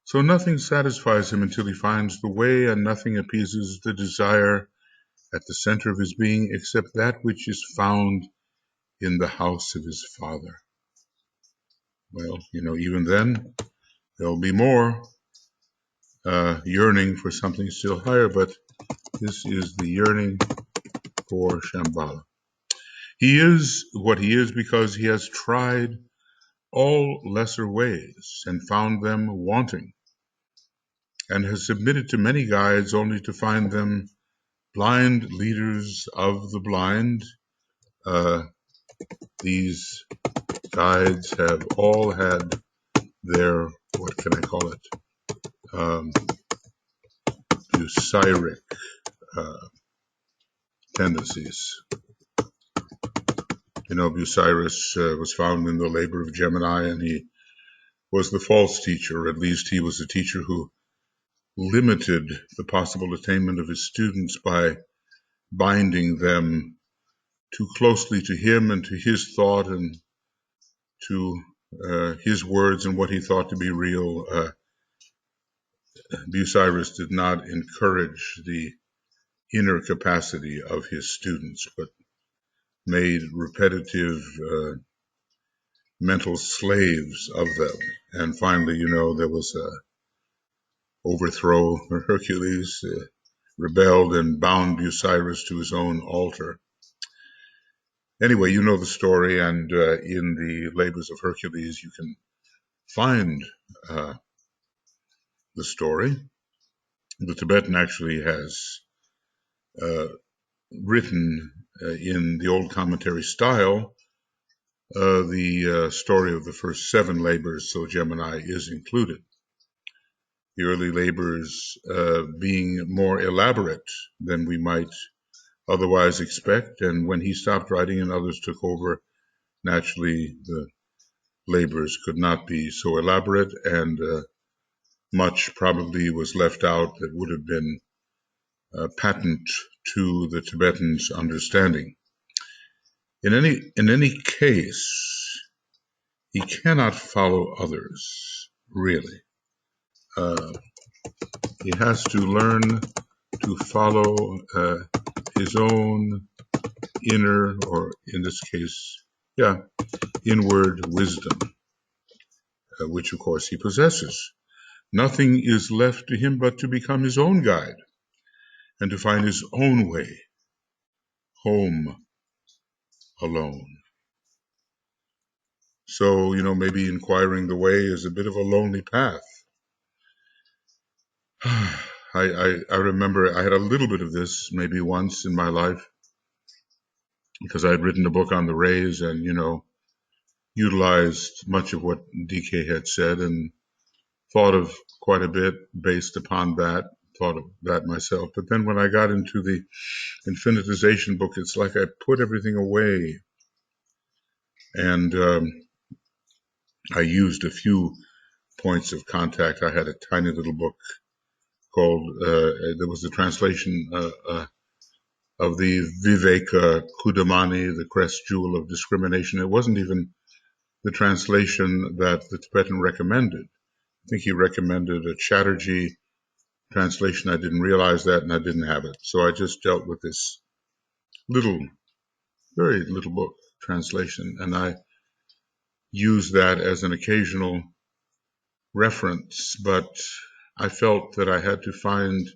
So nothing satisfies him until he finds the way, and nothing appeases the desire at the center of his being except that which is found in the house of his Father. Well, even then, there'll be more yearning for something still higher, but this is the yearning for Shambhala. He is what he is because he has tried all lesser ways and found them wanting, and has submitted to many guides only to find them blind leaders of the blind. These guides have all had their, what can I call it, bucyric tendencies. Bucyrus was found in the labor of Gemini, and he was the false teacher, or at least he was a teacher who limited the possible attainment of his students by binding them too closely to him and to his thought and to his words and what he thought to be real. Bucyrus did not encourage the inner capacity of his students, but made repetitive mental slaves of them. And finally, there was a overthrow. Hercules rebelled and bound Bucyrus to his own altar. Anyway, you know the story, and in the Labors of Hercules, you can find the story. The Tibetan actually has written in the old commentary style the story of the first 7 labors, so Gemini is included. The early labors being more elaborate than we might otherwise expect, and when he stopped writing and others took over, naturally the labors could not be so elaborate, and much probably was left out that would have been patent to the Tibetan's understanding. In any case, he cannot follow others, really. He has to learn to follow his own inner, or in this case, inward wisdom, which of course he possesses. Nothing is left to him but to become his own guide and to find his own way home alone. So, maybe inquiring the way is a bit of a lonely path. I remember I had a little bit of this maybe once in my life because I had written a book on the rays and, utilized much of what DK had said and thought of quite a bit based upon that, thought of that myself. But then when I got into the infinitization book, it's like I put everything away. And I used a few points of contact. I had a tiny little book called, there was a translation of the Viveka Kudamani, the crest jewel of discrimination. It wasn't even the translation that the Tibetan recommended. I think he recommended a Chatterjee translation. I didn't realize that, and I didn't have it. So I just dealt with this little, very little book translation, and I used that as an occasional reference, but I felt that I had to find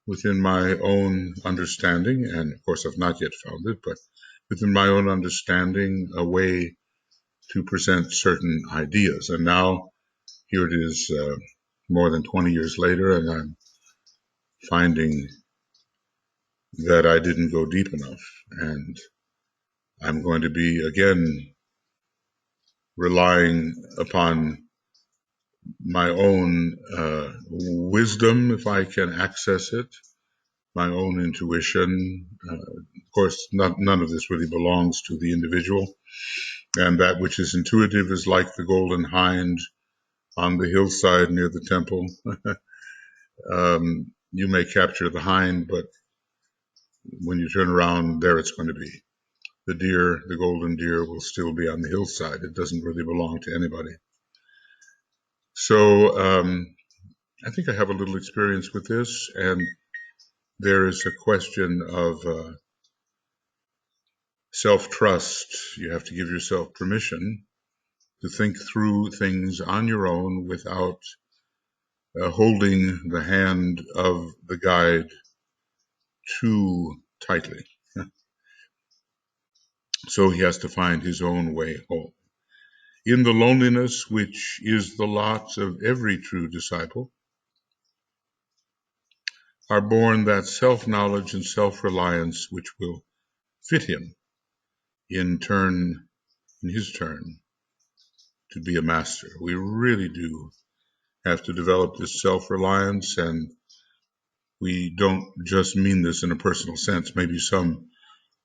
within my own understanding, and of course I've not yet found it, but within my own understanding, a way to present certain ideas. And now here it is, more than 20 years later, and I'm finding that I didn't go deep enough. And I'm going to be, again, relying upon my own wisdom, if I can access it, my own intuition. Of course, none of this really belongs to the individual. And that which is intuitive is like the golden hind on the hillside near the temple. You may capture the hind, but when you turn around, there it's going to be. The deer, the golden deer, will still be on the hillside. It doesn't really belong to anybody. So I think I have a little experience with this, and there is a question of self-trust. You have to give yourself permission to think through things on your own without holding the hand of the guide too tightly. So he has to find his own way home. In the loneliness, which is the lot of every true disciple, are born that self-knowledge and self-reliance which will fit him in his turn, to be a master. We really do have to develop this self-reliance, and we don't just mean this in a personal sense. Maybe some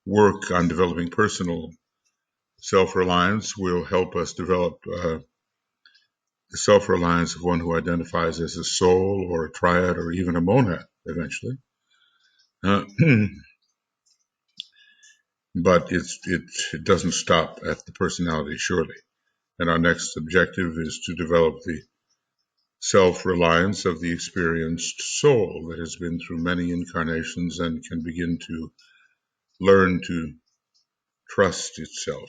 work on developing personal self-reliance will help us develop the self-reliance of one who identifies as a soul or a triad or even a monad eventually. But it doesn't stop at the personality, surely. And our next objective is to develop the self-reliance of the experienced soul that has been through many incarnations and can begin to learn to trust itself.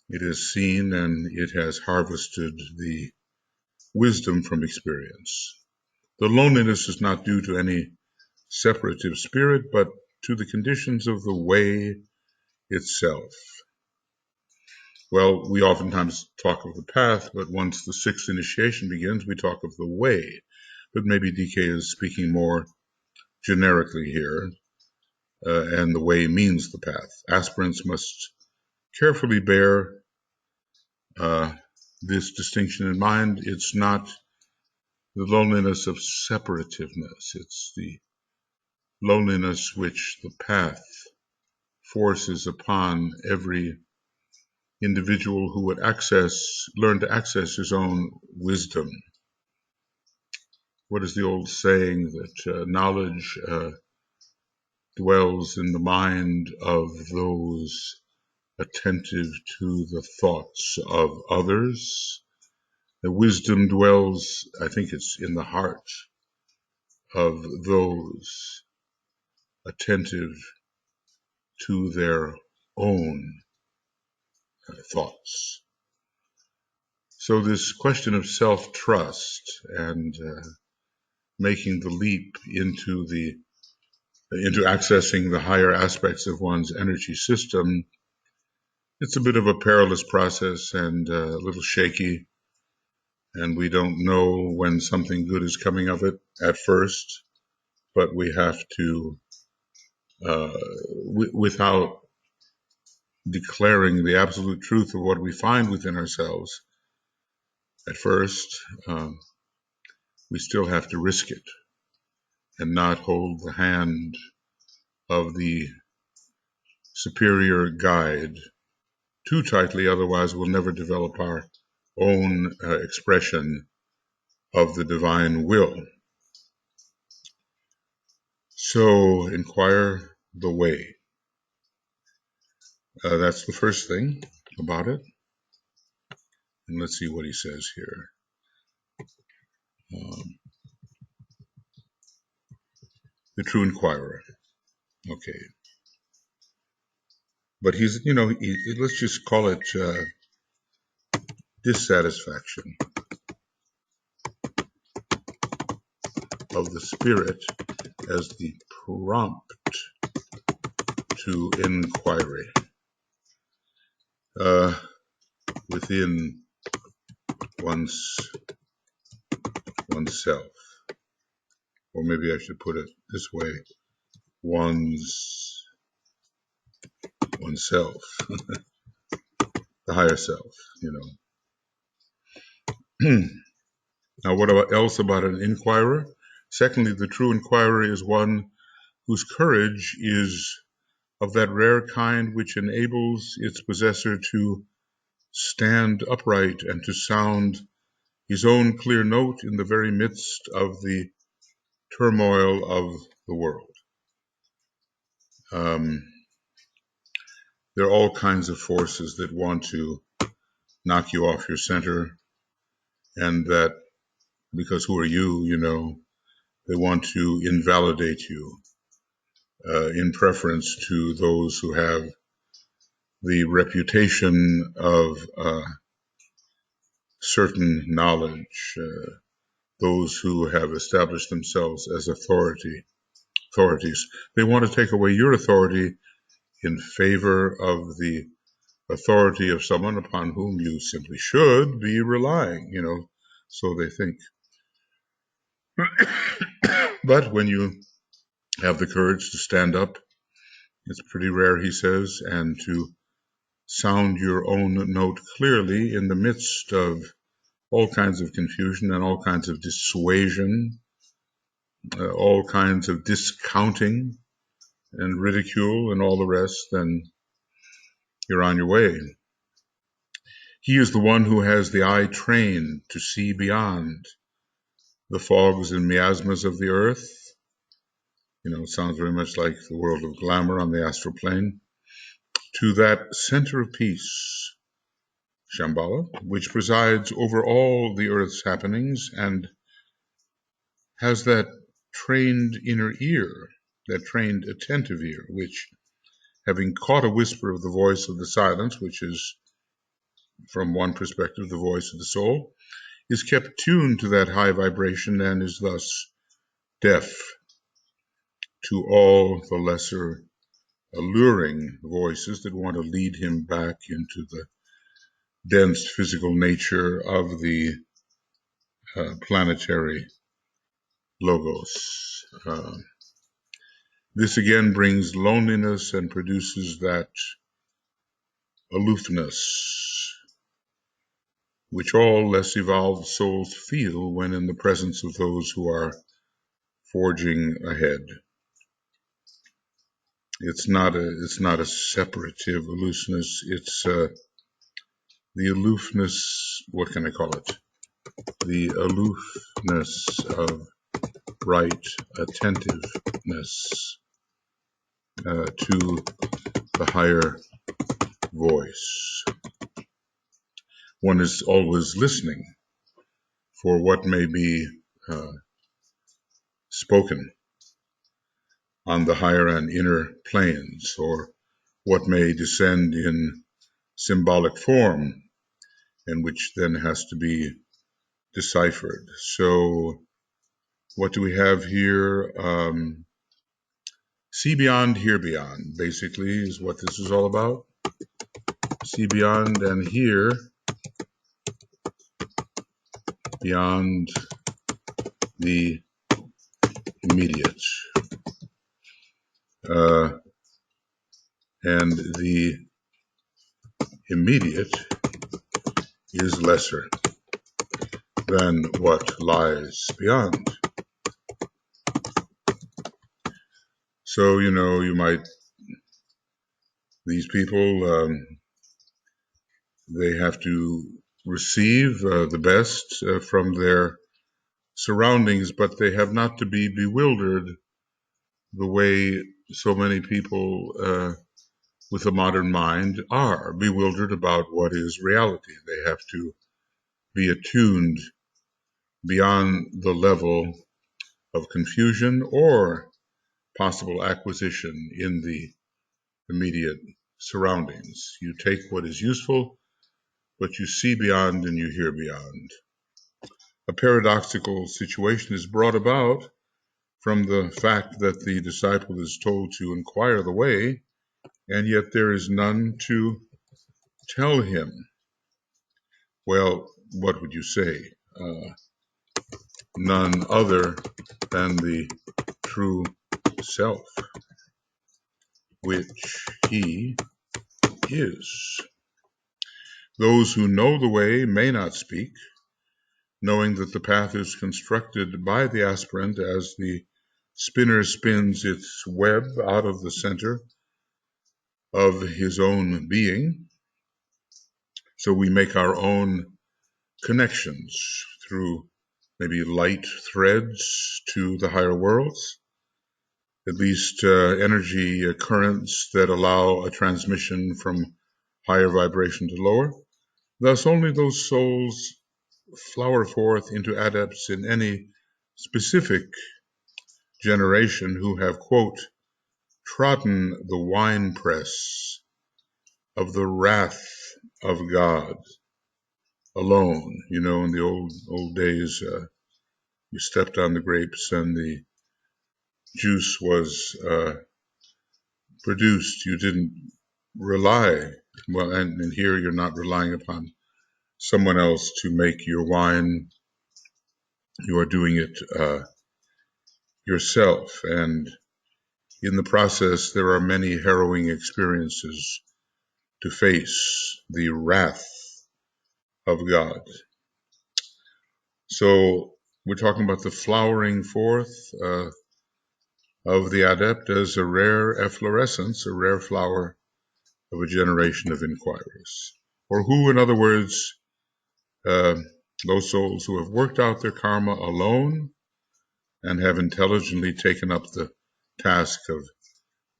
It has seen and it has harvested the wisdom from experience. The loneliness is not due to any separative spirit, but to the conditions of the way itself. Well, we oftentimes talk of the path, but once the sixth initiation begins, we talk of the way. But maybe DK is speaking more generically here, and the way means the path. Aspirants must carefully bear this distinction in mind. It's not the loneliness of separativeness. It's the loneliness which the path forces upon every individual who would learn to access his own wisdom. What is the old saying that knowledge dwells in the mind of those attentive to the thoughts of others? The wisdom dwells, I think it's in the heart of those attentive to their own thoughts. So this question of self-trust and making the leap into accessing the higher aspects of one's energy system, it's a bit of a perilous process and a little shaky, and we don't know when something good is coming of it at first, but we have to, without declaring the absolute truth of what we find within ourselves at first, we still have to risk it and not hold the hand of the superior guide too tightly, otherwise we'll never develop our own expression of the divine will. So inquire the way. That's the first thing about it. And let's see what he says here. The true inquirer. Okay. But he's, let's just call it dissatisfaction of the spirit as the prompt to inquiry within oneself. Or maybe I should put it this way, oneself, the higher self, Now, what else about an inquirer? Secondly, the true inquirer is one whose courage is of that rare kind which enables its possessor to stand upright and to sound his own clear note in the very midst of the turmoil of the world. There are all kinds of forces that want to knock you off your center, and that because who are you, they want to invalidate you in preference to those who have the reputation of certain knowledge, those who have established themselves as authorities. They want to take away your authority in favor of the authority of someone upon whom you simply should be relying, so they think. But when you have the courage to stand up, it's pretty rare, he says, and to sound your own note clearly in the midst of all kinds of confusion and all kinds of dissuasion, all kinds of discounting and ridicule and all the rest, then you're on your way. He is the one who has the eye trained to see beyond the fogs and miasmas of the earth. It sounds very much like the world of glamour on the astral plane, to that center of peace, Shambhala, which presides over all the earth's happenings and has that trained inner ear, that trained attentive ear, which, having caught a whisper of the voice of the silence, which is, from one perspective, the voice of the soul, is kept tuned to that high vibration and is thus deaf to all the lesser alluring voices that want to lead him back into the dense physical nature of the planetary logos. This again brings loneliness and produces that aloofness, which all less evolved souls feel when in the presence of those who are forging ahead. It's not a separative aloofness. It's the aloofness. What can I call it? The aloofness of right attentiveness to the higher voice. One is always listening for what may be spoken on the higher and inner planes, or what may descend in symbolic form, and which then has to be deciphered. So what do we have here? See beyond, hear beyond, basically, is what this is all about. See beyond and hear beyond the immediate. And the immediate is lesser than what lies beyond. So, these people, they have to receive the best from their surroundings, but they have not to be bewildered the way so many people with a modern mind are bewildered about what is reality. They have to be attuned beyond the level of confusion or possible acquisition in the immediate surroundings. You take what is useful, but you see beyond and you hear beyond. A paradoxical situation is brought about from the fact that the disciple is told to inquire the way, and yet there is none to tell him. Well, what would you say? None other than the true self, which he is. Those who know the way may not speak, knowing that the path is constructed by the aspirant as the spinner spins its web out of the center of his own being. So we make our own connections through maybe light threads to the higher worlds, at least energy currents that allow a transmission from higher vibration to lower. Thus, only those souls flower forth into adepts in any specific generation who have, quote, trodden the winepress of the wrath of God alone. You know, in the old days, you stepped on the grapes and the juice was produced. You didn't rely, well, and here you're not relying upon someone else to make your wine. You are doing it yourself. And in the process, there are many harrowing experiences to face the wrath of God. So we're talking about the flowering forth of the adept as a rare efflorescence, a rare flower of a generation of inquirers. Or who, in other words, those souls who have worked out their karma alone and have intelligently taken up the task of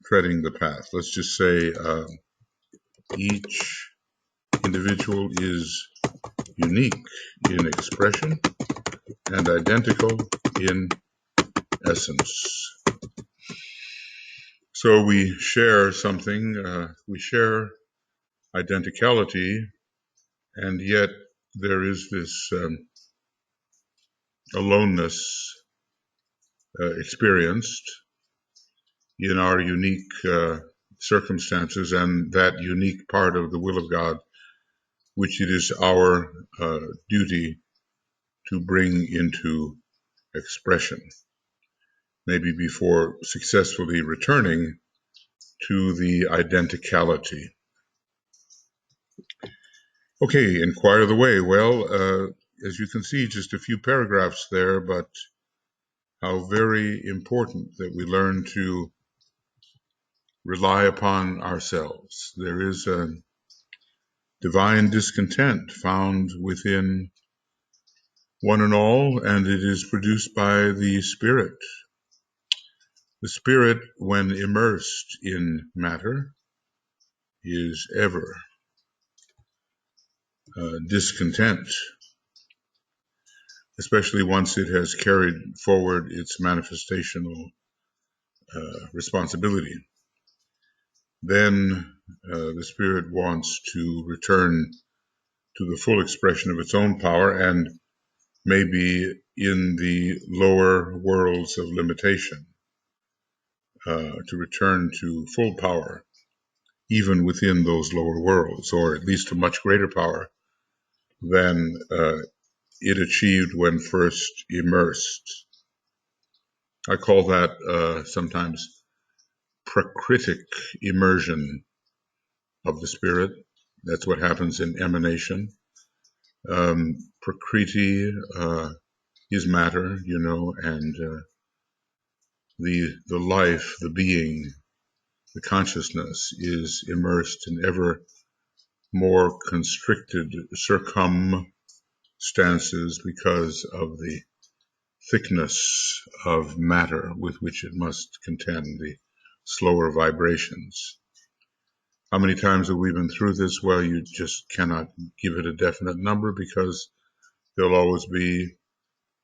treading the path. Let's just say each individual is unique in expression and identical in essence. So we share something, we share identicality, and yet there is this aloneness experienced in our unique circumstances and that unique part of the will of God, which it is our duty to bring into expression, maybe before successfully returning to the identicality. Okay, inquire the way. Well, as you can see, just a few paragraphs there, but how very important that we learn to rely upon ourselves. There is a divine discontent found within one and all, and it is produced by the Spirit. The Spirit, when immersed in matter, is ever discontent, especially once it has carried forward its manifestational responsibility. Then the Spirit wants to return to the full expression of its own power, and maybe in the lower worlds of limitation, to return to full power, even within those lower worlds, or at least a much greater power than it achieved when first immersed. I call that sometimes pracritic immersion of the Spirit. That's what happens in emanation. Prakriti is matter, you know, and the life, the being, the consciousness is immersed in ever more constricted circumstances because of the thickness of matter with which it must contend, the slower vibrations. How many times have we been through this? Well, you just cannot give it a definite number because there'll always be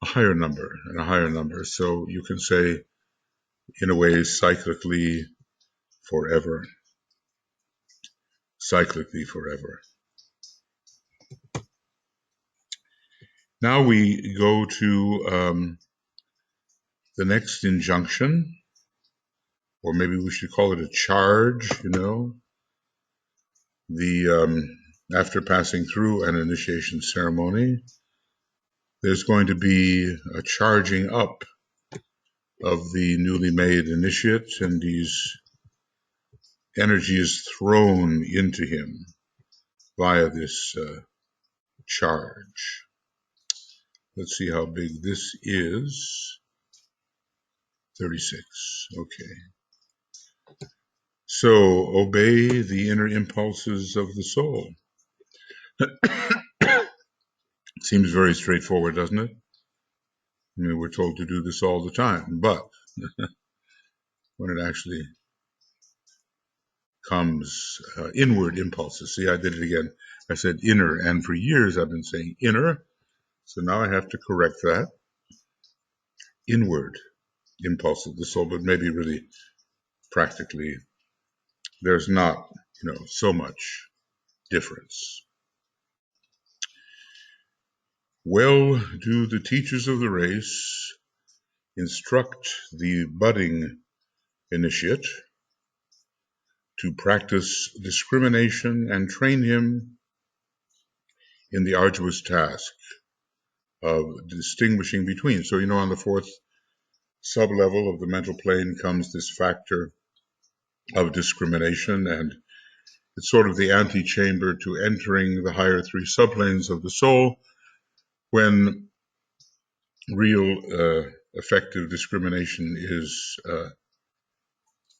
a higher number and a higher number. So you can say, in a way, cyclically forever. Cyclically forever. Now we go to the next injunction, or maybe we should call it a charge, after passing through an initiation ceremony, there's going to be a charging up of the newly made initiate, and these energy is thrown into him via this charge. Let's see how big this is. 36. Okay. So obey the inner impulses of the soul. Seems very straightforward, doesn't it? I mean, we're told to do this all the time, but when it actually comes, inward impulses. See, I did it again. I said inner, and for years I've been saying inner, so now I have to correct that. Inward impulse of the soul, but maybe really practically there's not, so much difference. Well do the teachers of the race instruct the budding initiate to practice discrimination and train him in the arduous task of distinguishing between. So, on the fourth sublevel of the mental plane comes this factor of discrimination, and it's sort of the antechamber to entering the higher three subplanes of the soul when real effective discrimination is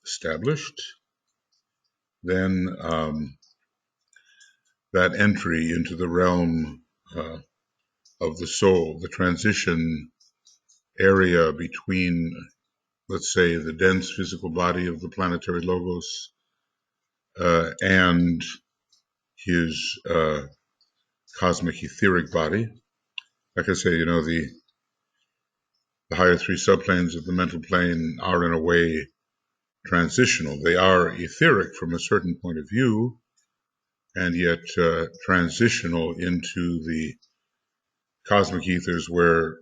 established. Then that entry into the realm of the soul, the transition area between, let's say, the dense physical body of the planetary logos and his cosmic etheric body. Like I say, the higher three subplanes of the mental plane are in a way transitional. They are etheric from a certain point of view, and yet transitional into the cosmic ethers where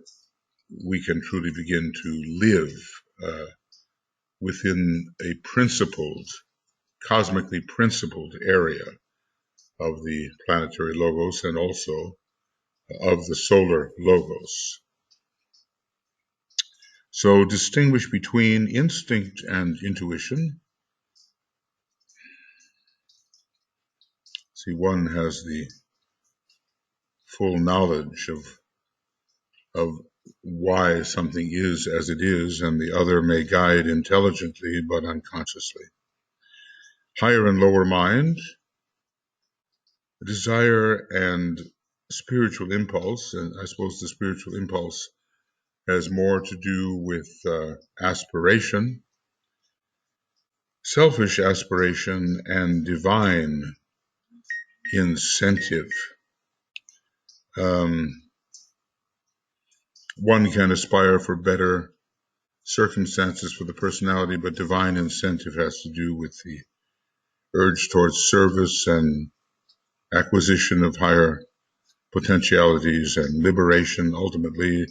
we can truly begin to live within a principled, cosmically principled area of the planetary logos and also of the solar logos. So distinguish between instinct and intuition. See, one has the full knowledge of why something is as it is, and the other may guide intelligently but unconsciously. Higher and lower mind, desire and spiritual impulse, and I suppose the spiritual impulse has more to do with aspiration, selfish aspiration, and divine incentive. One can aspire for better circumstances for the personality, but divine incentive has to do with the urge towards service and acquisition of higher potentialities and liberation, ultimately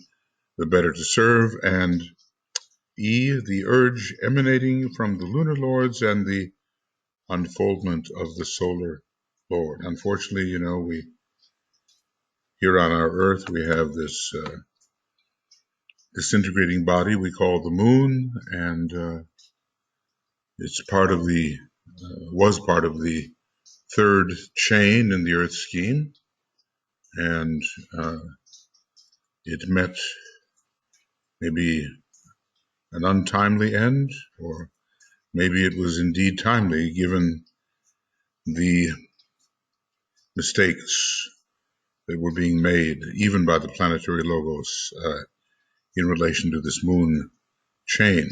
the better to serve, and E, the urge emanating from the lunar lords and the unfoldment of the solar lord. Unfortunately, we here on our earth, we have this disintegrating body we call the moon, and it's was part of the third chain in the Earth scheme, and it met maybe an untimely end, or maybe it was indeed timely given the mistakes that were being made, even by the planetary logos, in relation to this moon chain.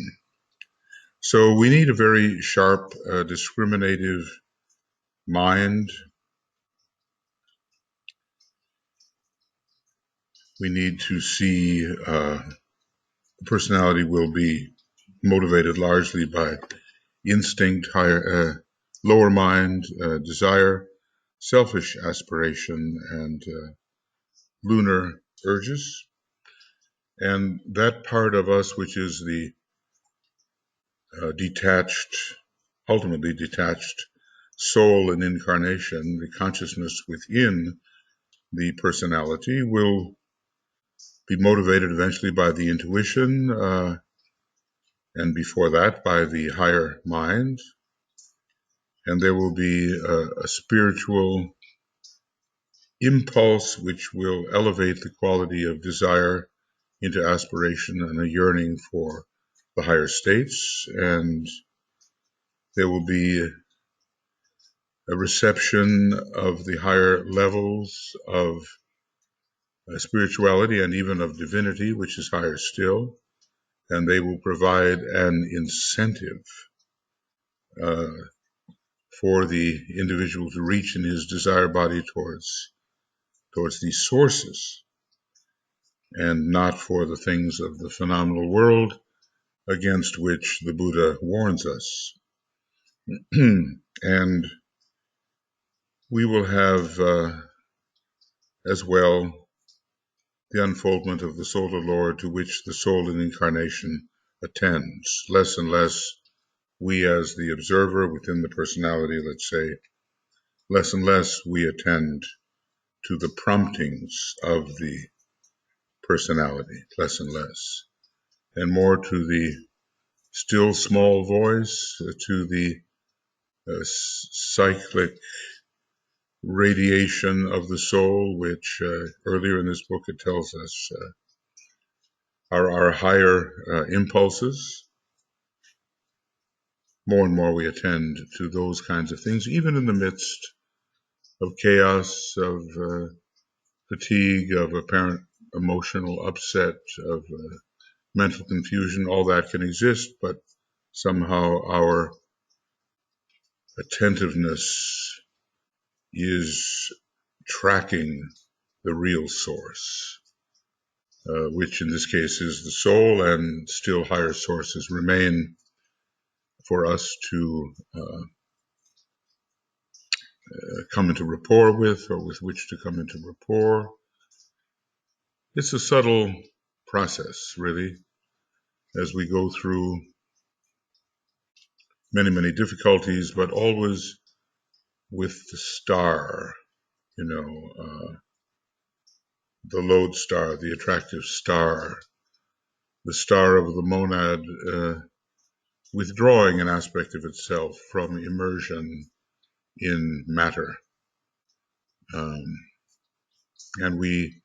So we need a very sharp, discriminative mind. We need to see personality will be motivated largely by instinct, higher, lower mind, desire, selfish aspiration, and lunar urges. And that part of us, which is the ultimately detached soul and incarnation, the consciousness within the personality, will be motivated eventually by the intuition, and before that by the higher mind. And there will be a spiritual impulse which will elevate the quality of desire into aspiration and a yearning for the higher states. And there will be a reception of the higher levels of spirituality and even of divinity, which is higher still. And they will provide an incentive for the individual to reach in his desire body towards these sources, and not for the things of the phenomenal world against which the Buddha warns us. And we will have as well the unfoldment of the Solar Lord, to which the soul in incarnation attends. Less and less we as the observer within the personality, let's say, less and less we attend to the promptings of the personality, less and less, and more to the still small voice, to the cyclic radiation of the soul, which earlier in this book it tells us are our higher impulses. More and more we attend to those kinds of things, even in the midst of chaos, of fatigue, of apparent emotional upset, of mental confusion. All that can exist, but somehow our attentiveness is tracking the real source, which in this case is the soul, and still higher sources remain for us to come into rapport with, or with which to come into rapport. It's a subtle process, really, as we go through many, many difficulties, but always with the star, the lodestar, the attractive star, the star of the monad, withdrawing an aspect of itself from immersion in matter. And we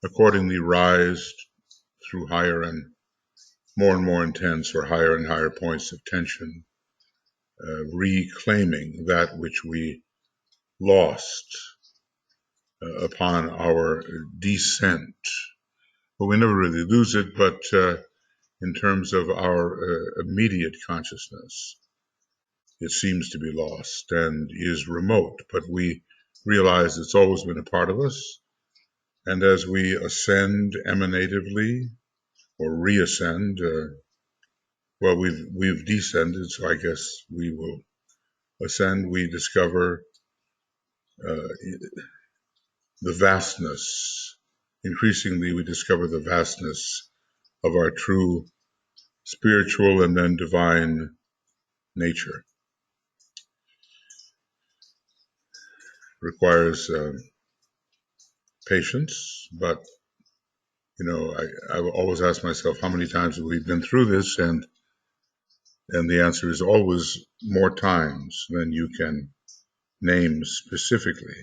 accordingly rise through higher and more intense, or higher and higher points of tension, reclaiming that which we lost upon our descent. Well, we never really lose it, but in terms of our immediate consciousness, it seems to be lost and is remote, but we realize it's always been a part of us. And as we ascend emanatively, or reascend, well, we've descended, so I guess we will ascend. We discover the vastness. Increasingly, we discover the vastness of our true spiritual and then divine nature. Requires patience, but I always ask myself, how many times have we been through this? And the answer is always more times than you can name specifically,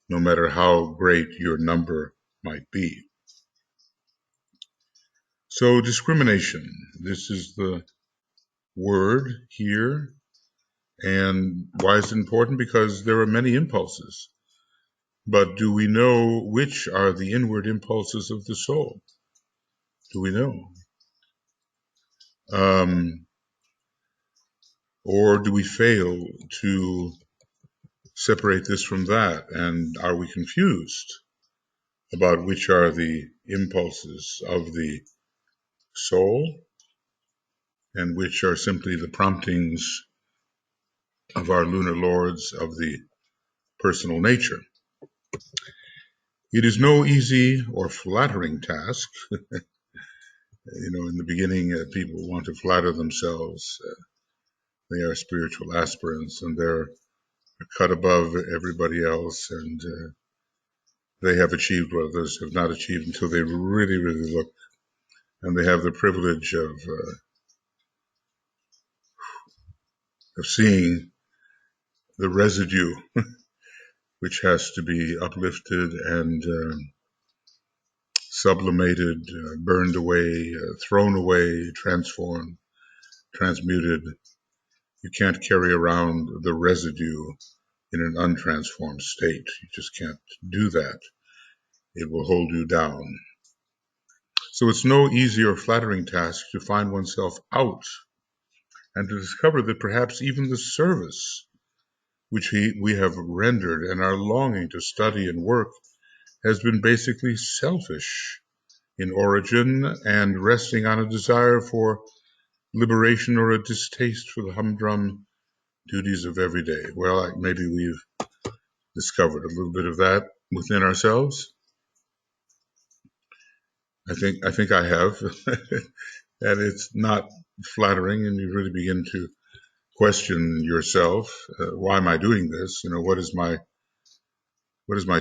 no matter how great your number might be. So discrimination, this is the word here. And why is it important? Because there are many impulses. But do we know which are the inward impulses of the soul? Do we know? Or do we fail to separate this from that? And are we confused about which are the impulses of the soul and which are simply the promptings of our lunar lords of the personal nature? It is no easy or flattering task. In the beginning, people want to flatter themselves. They are spiritual aspirants and they're cut above everybody else, and they have achieved what others have not achieved until they really, really look, and they have the privilege of seeing the residue which has to be uplifted and sublimated, burned away, thrown away, transformed, transmuted. You can't carry around the residue in an untransformed state. You just can't do that. It will hold you down. So it's no easy or flattering task to find oneself out and to discover that perhaps even the service which we have rendered and are longing to study and work has been basically selfish in origin and resting on a desire for liberation or a distaste for the humdrum duties of every day. Well, maybe we've discovered a little bit of that within ourselves. I think I have. And it's not flattering, and you really begin to question yourself. Why am I doing this? What is my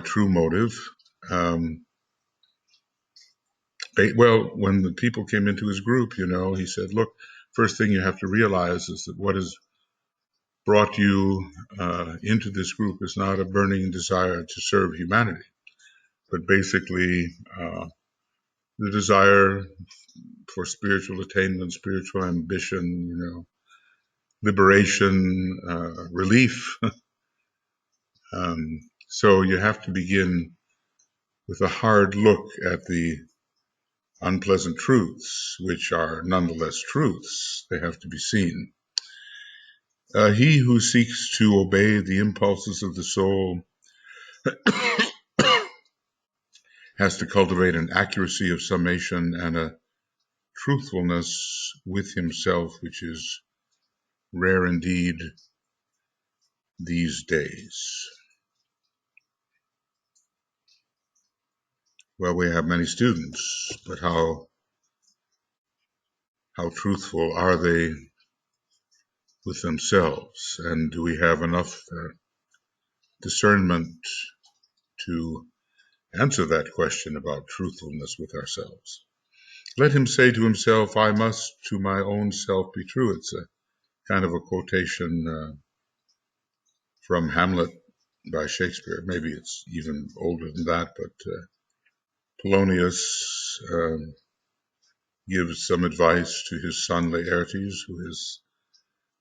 true motive? Well, when the people came into his group, he said, look, first thing you have to realize is that what has brought you into this group is not a burning desire to serve humanity, but basically the desire for spiritual attainment, spiritual ambition, liberation, relief. So you have to begin with a hard look at the unpleasant truths, which are nonetheless truths. They have to be seen. He who seeks to obey the impulses of the soul has to cultivate an accuracy of summation and a truthfulness with himself, which is rare indeed these days. Well, we have many students, but how truthful are they with themselves? And do we have enough discernment to answer that question about truthfulness with ourselves? Let him say to himself, I must to my own self be true. It's a kind of a quotation from Hamlet by Shakespeare. Maybe it's even older than that, but Polonius gives some advice to his son Laertes, who is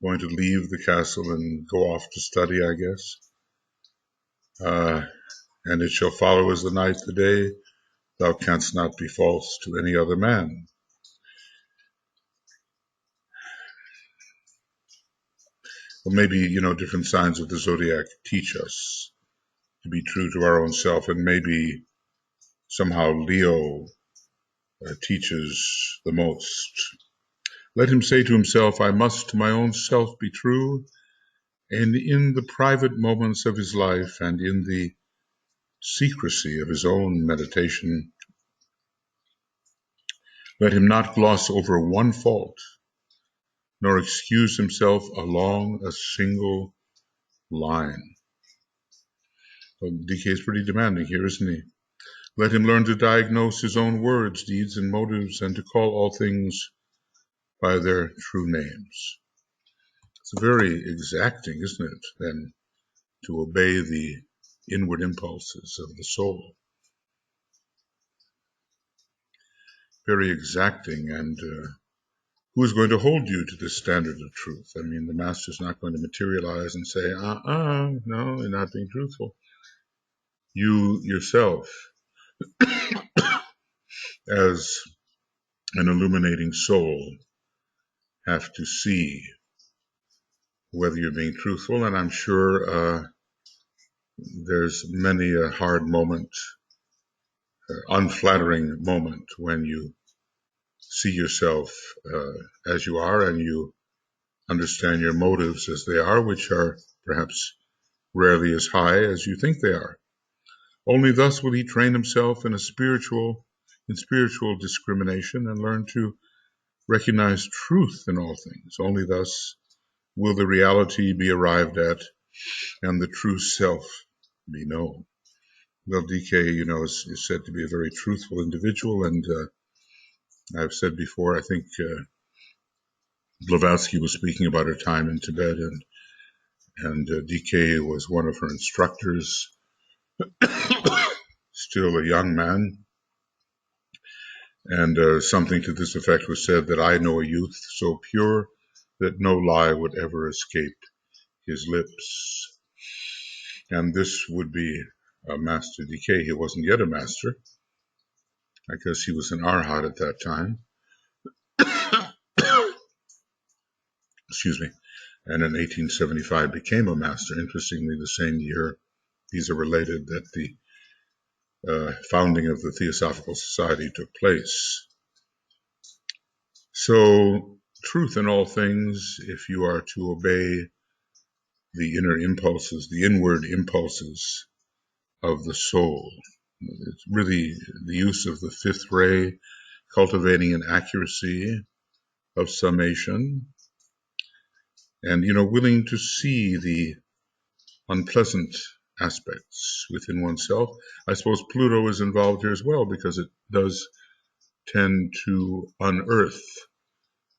going to leave the castle and go off to study, I guess. And it shall follow as the night the day, thou canst not be false to any other man. Well, maybe, different signs of the zodiac teach us to be true to our own self, and maybe somehow Leo teaches the most. Let him say to himself, I must to my own self be true, and in the private moments of his life and in the secrecy of his own meditation, let him not gloss over one fault, nor excuse himself along a single line. Well, DK is pretty demanding here, isn't he? Let him learn to diagnose his own words, deeds, and motives, and to call all things by their true names. It's very exacting, isn't it, then, to obey the inward impulses of the soul. Very exacting, and who is going to hold you to this standard of truth? I mean, the master's not going to materialize and say, no, you're not being truthful. You yourself, as an illuminating soul have to see whether you're being truthful. And I'm sure there's many a hard moment, unflattering moment, when you see yourself as you are and you understand your motives as they are, which are perhaps rarely as high as you think they are. Only thus will he train himself in spiritual discrimination and learn to recognize truth in all things. Only thus will the reality be arrived at and the true self be known. Well, DK, is said to be a very truthful individual, and I've said before, I think Blavatsky was speaking about her time in Tibet, and DK was one of her instructors, still a young man, and something to this effect was said, that I know a youth so pure that no lie would ever escape his lips. And this would be Master DK. He wasn't yet a master. I guess he was an arhat at that time. Excuse me. And in 1875 became a master. Interestingly, the same year, these are related, that the founding of the Theosophical Society took place. So, truth in all things, if you are to obey the inner impulses, the inward impulses of the soul. It's really the use of the fifth ray, cultivating an accuracy of summation, and, willing to see the unpleasant aspects within oneself. I suppose Pluto is involved here as well, because it does tend to unearth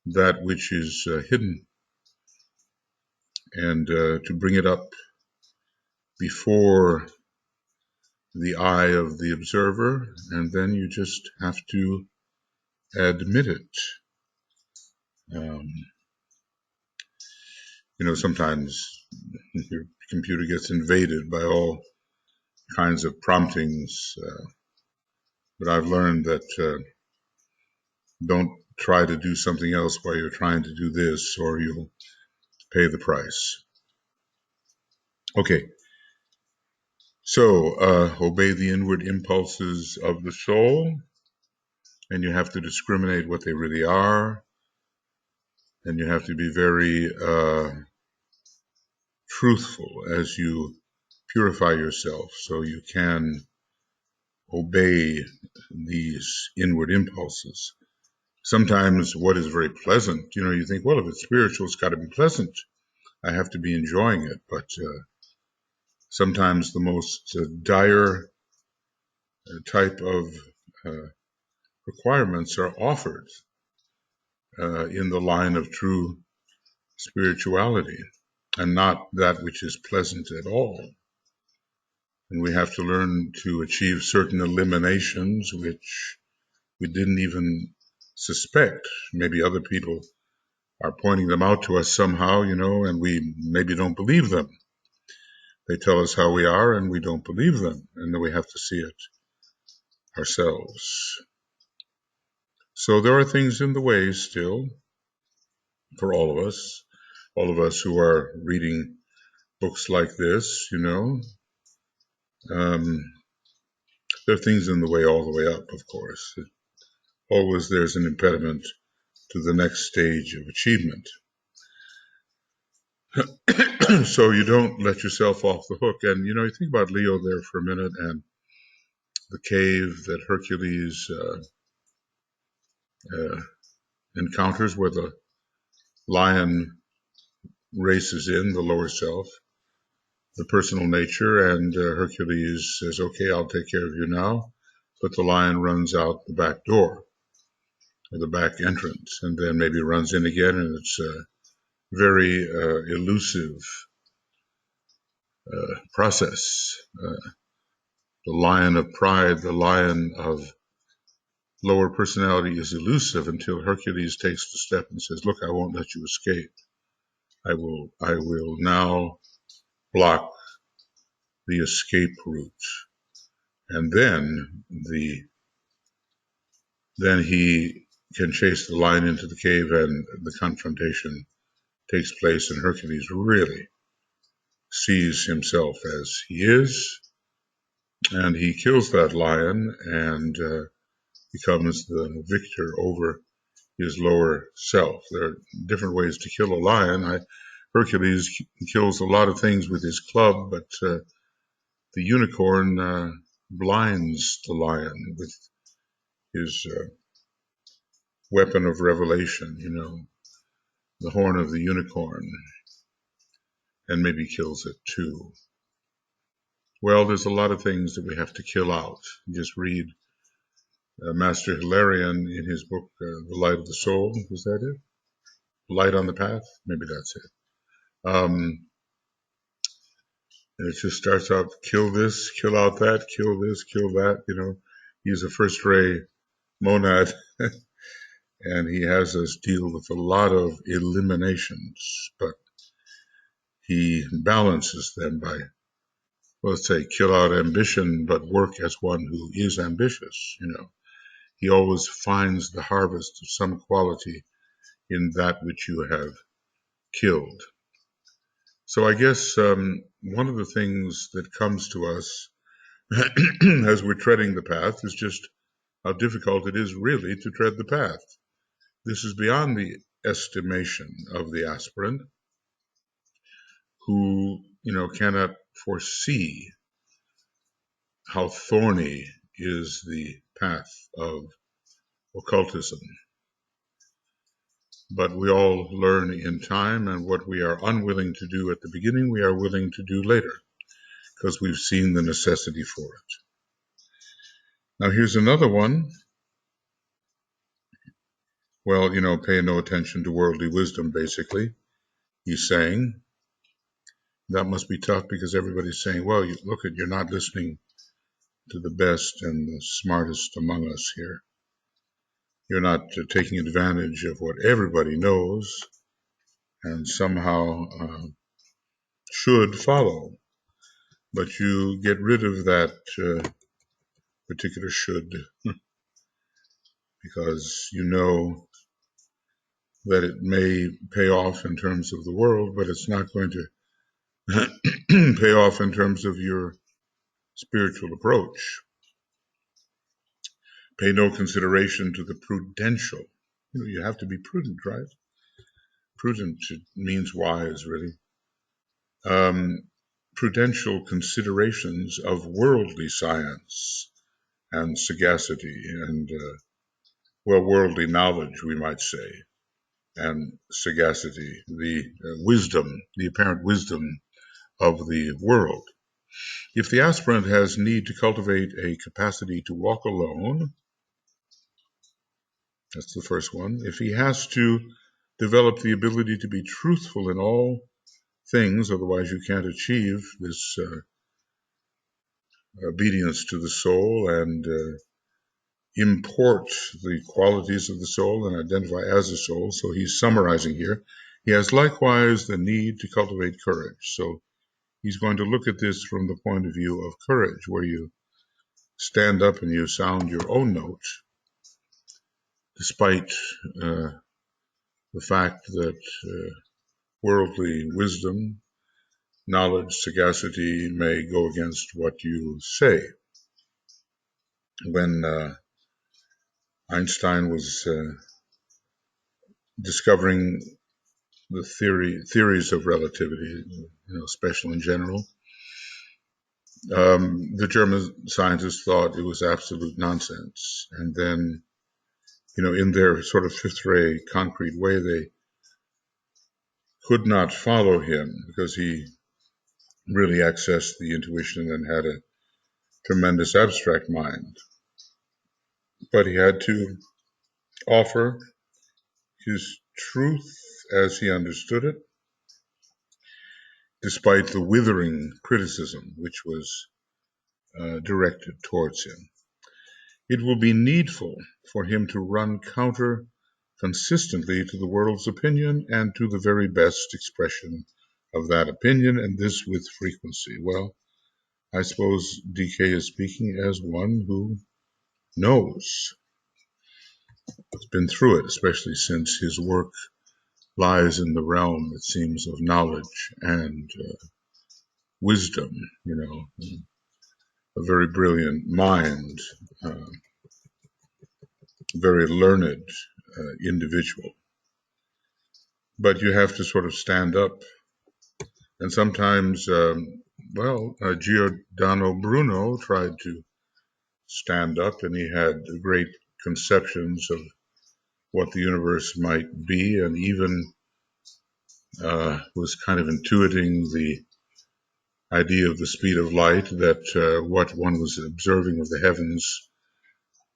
that which is hidden, and to bring it up before the eye of the observer, and then you just have to admit it. Sometimes your computer gets invaded by all kinds of promptings, but I've learned that don't try to do something else while you're trying to do this, or you'll pay the price. Okay, so obey the inward impulses of the soul, and you have to discriminate what they really are, and you have to be very truthful as you purify yourself, so you can obey these inward impulses. Sometimes what is very pleasant, you think, well, if it's spiritual, it's got to be pleasant. I have to be enjoying it. But sometimes the most dire type of requirements are offered in the line of true spirituality, and not that which is pleasant at all. And we have to learn to achieve certain eliminations which we didn't even suspect. Maybe other people are pointing them out to us somehow, and we maybe don't believe them. They tell us how we are, and we don't believe them, and then we have to see it ourselves. So there are things in the way still for all of us who are reading books like this, there are things in the way all the way up, of course. Always there's an impediment to the next stage of achievement. So you don't let yourself off the hook. And, you think about Leo there for a minute, and the cave that Hercules encounters, where the lion races in, the lower self, the personal nature, and Hercules says, okay, I'll take care of you now. But the lion runs out the back door, or the back entrance, and then maybe runs in again, and it's a very elusive process. The lion of pride, the lion of lower personality is elusive until Hercules takes the step and says, look, I won't let you escape. I will now block the escape route. And then he can chase the lion into the cave, and the confrontation takes place, and Hercules really sees himself as he is, and he kills that lion and becomes the victor over his lower self. There are different ways to kill a lion. Hercules kills a lot of things with his club, but the unicorn blinds the lion with his weapon of revelation, the horn of the unicorn, and maybe kills it too. Well, there's a lot of things that we have to kill out. Just read Master Hilarion in his book, The Light of the Soul. Was that it? Light on the Path? Maybe that's it. And it just starts out, kill this, kill out that, kill this, kill that. He's a first ray monad, and he has us deal with a lot of eliminations, but he balances them by, let's say, kill out ambition, but work as one who is ambitious. He always finds the harvest of some quality in that which you have killed. So I guess one of the things that comes to us as we're treading the path is just how difficult it is really to tread the path. This is beyond the estimation of the aspirant who, cannot foresee how thorny is the path of occultism. But we all learn in time, and what we are unwilling to do at the beginning, we are willing to do later, because we've seen the necessity for it. Now here's another one. Well, pay no attention to worldly wisdom, basically. He's saying that must be tough because everybody's saying, well, you're not listening to the best and the smartest among us here. You're not taking advantage of what everybody knows and somehow should follow. But you get rid of that particular should because you know that it may pay off in terms of the world, but it's not going to pay off in terms of your spiritual approach. Pay no consideration to the prudential. You have to be prudent, right? Prudent means wise, really. Prudential considerations of worldly science and sagacity and, worldly knowledge, we might say, and sagacity, the wisdom, the apparent wisdom of the world. If the aspirant has need to cultivate a capacity to walk alone, that's the first one. If he has to develop the ability to be truthful in all things, otherwise you can't achieve this obedience to the soul and import the qualities of the soul and identify as a soul. So he's summarizing here. He has likewise the need to cultivate courage. So he's going to look at this from the point of view of courage, where you stand up and you sound your own note, despite the fact that worldly wisdom, knowledge, sagacity may go against what you say. When Einstein was discovering the theories of relativity, special and general, the German scientists thought it was absolute nonsense. And then, in their sort of fifth ray concrete way, they could not follow him because he really accessed the intuition and had a tremendous abstract mind. But he had to offer his truth as he understood it, despite the withering criticism which was directed towards him. It will be needful for him to run counter consistently to the world's opinion and to the very best expression of that opinion, and this with frequency. Well, I suppose DK is speaking as one who knows. been through it, especially since his work lies in the realm, it seems, of knowledge and wisdom, a very brilliant mind, very learned individual. But you have to sort of stand up. And sometimes, Giordano Bruno tried to stand up, and he had great conceptions of what the universe might be, and even was kind of intuiting the idea of the speed of light, that what one was observing of the heavens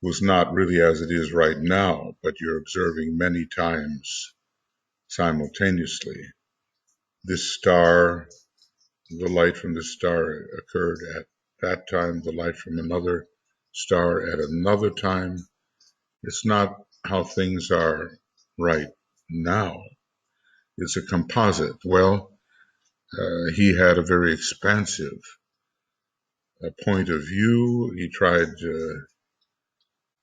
was not really as it is right now, but you're observing many times simultaneously. This star, the light from this star occurred at that time, the light from another star at another time. It's not how things are right now. It's a composite. Well, he had a very expansive point of view. He tried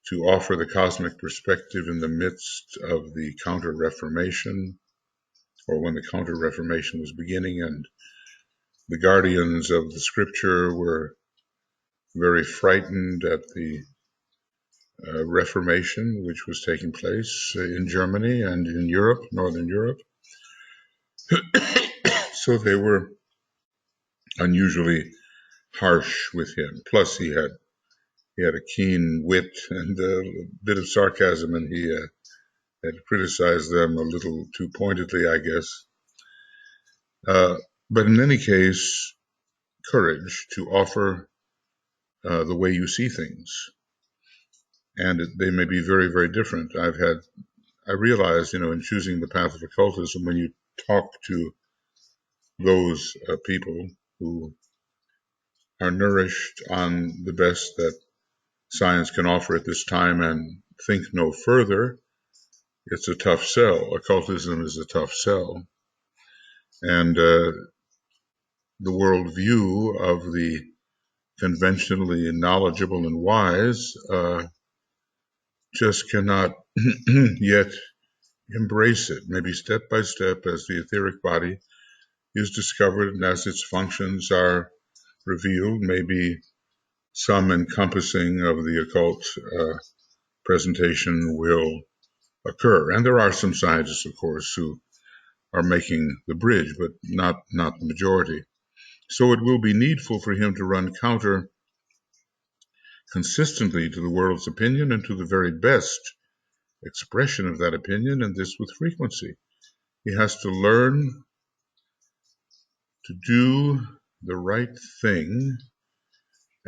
to offer the cosmic perspective in the midst of the Counter-Reformation, or when the Counter-Reformation was beginning, and the guardians of the scripture were very frightened at the Reformation, which was taking place in Germany and in Europe, Northern Europe. So they were unusually harsh with him. Plus, he had a keen wit and a bit of sarcasm, and he had criticized them a little too pointedly, I guess. But in any case, courage to offer the way you see things. And they may be very, very different. I realized, in choosing the path of occultism, when you talk to those people who are nourished on the best that science can offer at this time and think no further, it's a tough sell. Occultism is a tough sell. And the worldview of the conventionally knowledgeable and wise just cannot yet embrace it. Maybe step by step, as the etheric body is discovered and as its functions are revealed, maybe some encompassing of the occult presentation will occur. And there are some scientists, of course, who are making the bridge, but not the majority. So it will be needful for him to run counter consistently to the world's opinion and to the very best expression of that opinion, and this with frequency. He has to learn to do the right thing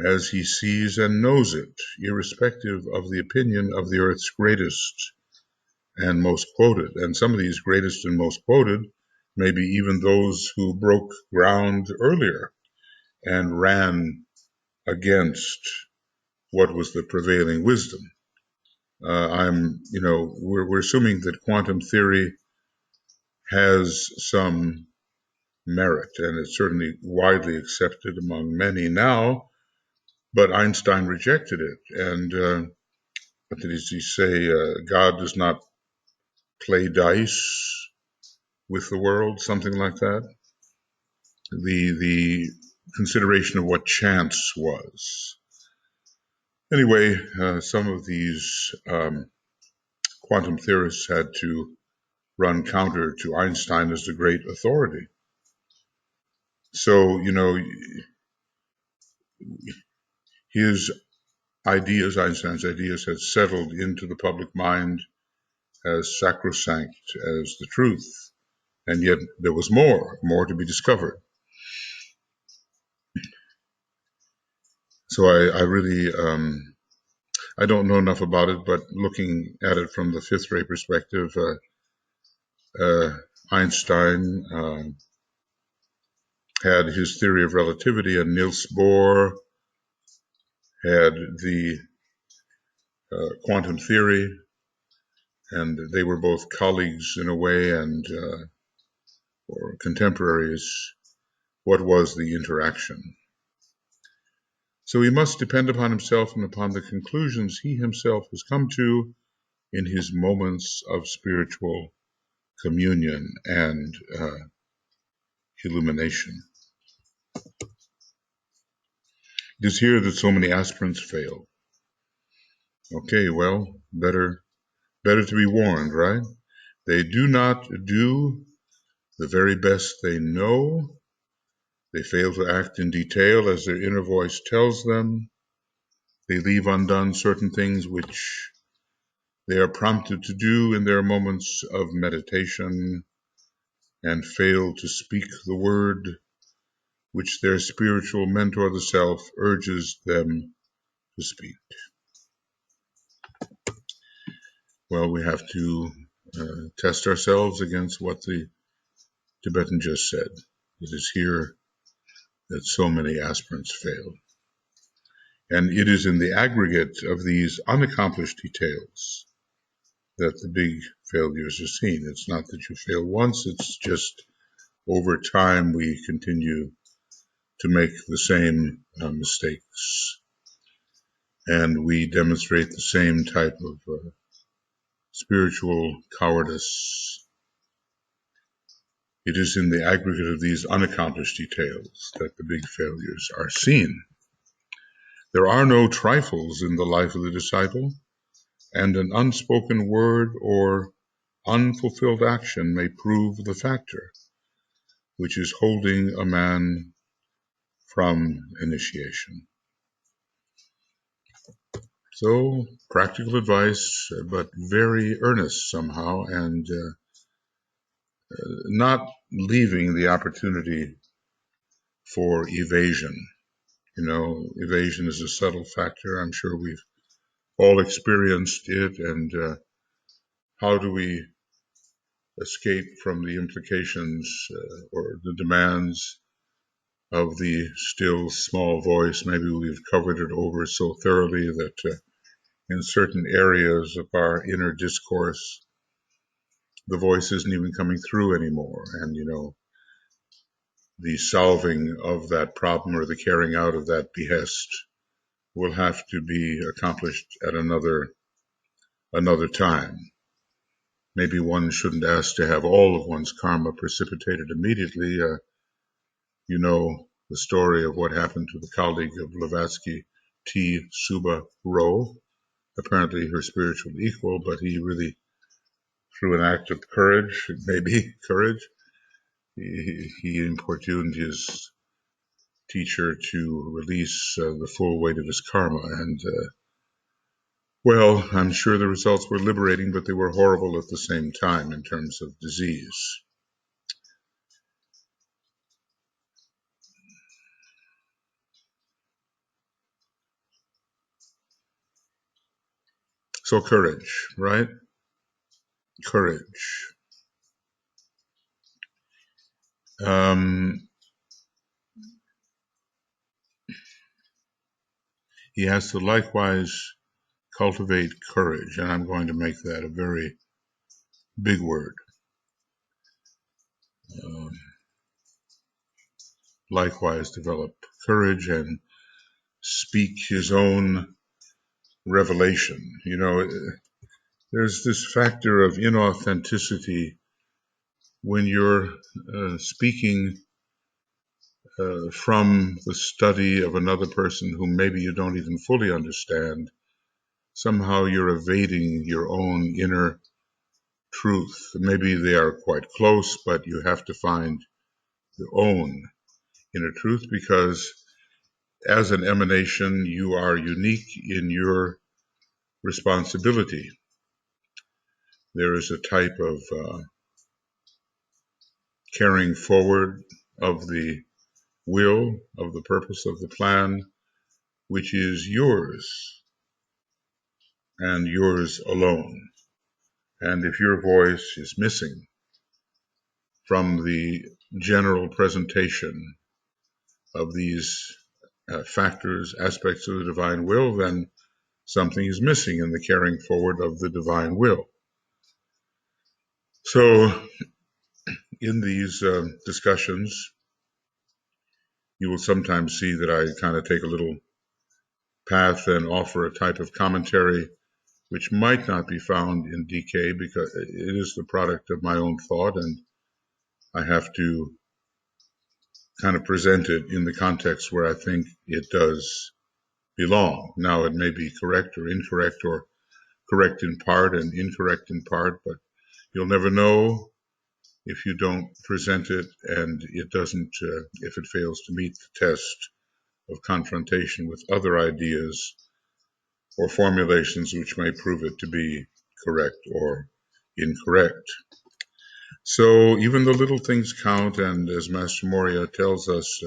as he sees and knows it, irrespective of the opinion of the earth's greatest and most quoted. And some of these greatest and most quoted may be even those who broke ground earlier and ran against what was the prevailing wisdom. We're assuming that quantum theory has some merit, and it's certainly widely accepted among many now, but Einstein rejected it. And what did he say? God does not play dice with the world, something like that. The consideration of what chance was. Anyway, some of these quantum theorists had to run counter to Einstein as the great authority. So, his ideas, Einstein's ideas, had settled into the public mind as sacrosanct as the truth. And yet there was more to be discovered. So I really, I don't know enough about it, but looking at it from the fifth ray perspective, Einstein had his theory of relativity, and Niels Bohr had the quantum theory, and they were both colleagues in a way and or contemporaries. What was the interaction? So he must depend upon himself and upon the conclusions he himself has come to in his moments of spiritual communion and illumination. It is here that so many aspirants fail. Okay, well, better to be warned, right? They do not do the very best they know. They fail to act in detail as their inner voice tells them. They leave undone certain things which they are prompted to do in their moments of meditation, and fail to speak the word which their spiritual mentor, the self, urges them to speak. Well, we have to test ourselves against what the Tibetan just said. It is here that so many aspirants fail. And it is in the aggregate of these unaccomplished details that the big failures are seen. It's not that you fail once, it's just over time we continue to make the same mistakes. And we demonstrate the same type of spiritual cowardice. It is in the aggregate of these unaccomplished details that the big failures are seen. There are no trifles in the life of the disciple, and an unspoken word or unfulfilled action may prove the factor which is holding a man from initiation. So, practical advice, but very earnest somehow, and not leaving the opportunity for evasion. You know, evasion is a subtle factor. I'm sure we've all experienced it, and how do we escape from the implications or the demands of the still small voice? Maybe we've covered it over so thoroughly that in certain areas of our inner discourse, the voice isn't even coming through anymore. And, you know, the solving of that problem or the carrying out of that behest will have to be accomplished at another time. Maybe one shouldn't ask to have all of one's karma precipitated immediately. You know the story of what happened to the colleague of Blavatsky, T. Suba Ro, apparently her spiritual equal, but he really, through an act of courage, maybe courage, he importuned his teacher to release the full weight of his karma. And, well, I'm sure the results were liberating, but they were horrible at the same time in terms of disease. So courage, right? Courage. He has to likewise cultivate courage, and I'm going to make that a very big word. Likewise develop courage and speak his own revelation. You know, there's this factor of inauthenticity when you're speaking from the study of another person whom maybe you don't even fully understand. Somehow you're evading your own inner truth. Maybe they are quite close, but you have to find your own inner truth, because as an emanation, you are unique in your responsibility. There is a type of carrying forward of the will, of the purpose of the plan, which is yours and yours alone. And if your voice is missing from the general presentation of these factors, aspects of the divine will, then something is missing in the carrying forward of the divine will. So in these discussions, you will sometimes see that I kind of take a little path and offer a type of commentary which might not be found in DK because it is the product of my own thought, and I have to kind of present it in the context where I think it does belong. Now, it may be correct or incorrect, or correct in part and incorrect in part, but you'll never know if you don't present it, and it doesn't, if it fails to meet the test of confrontation with other ideas or formulations which may prove it to be correct or incorrect. So even the little things count, and as Master Moria tells us,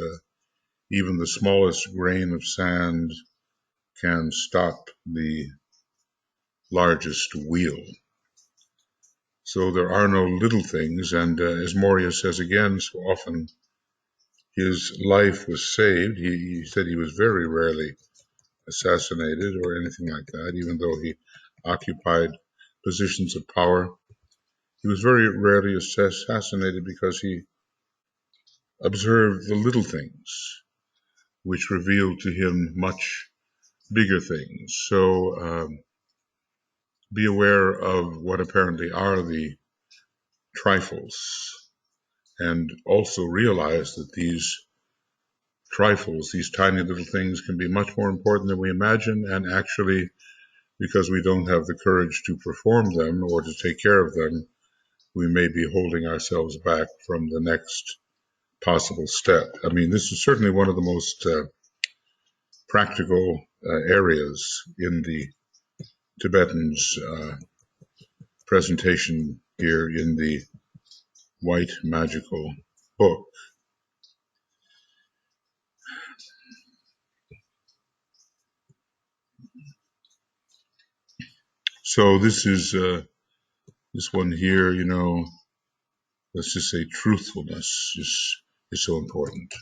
even the smallest grain of sand can stop the largest wheel. So there are no little things, and as Moria says again, so often his life was saved. He said he was very rarely assassinated or anything like that, even though he occupied positions of power. He was very rarely assassinated because he observed the little things, which revealed to him much bigger things. So be aware of what apparently are the trifles, and also realize that these trifles, these tiny little things, can be much more important than we imagine, and actually, because we don't have the courage to perform them or to take care of them, we may be holding ourselves back from the next possible step. I mean, this is certainly one of the most practical areas in the Tibetans' presentation here in the White Magical Book. So this is this one here, you know, let's just say truthfulness is so important.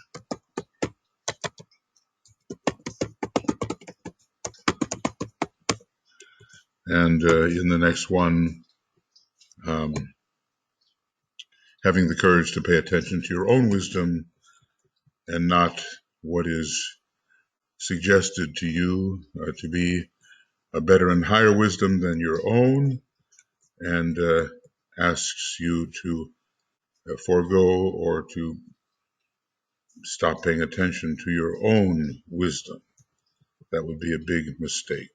And in the next one, having the courage to pay attention to your own wisdom and not what is suggested to you to be a better and higher wisdom than your own, and asks you to forego or to stop paying attention to your own wisdom. That would be a big mistake,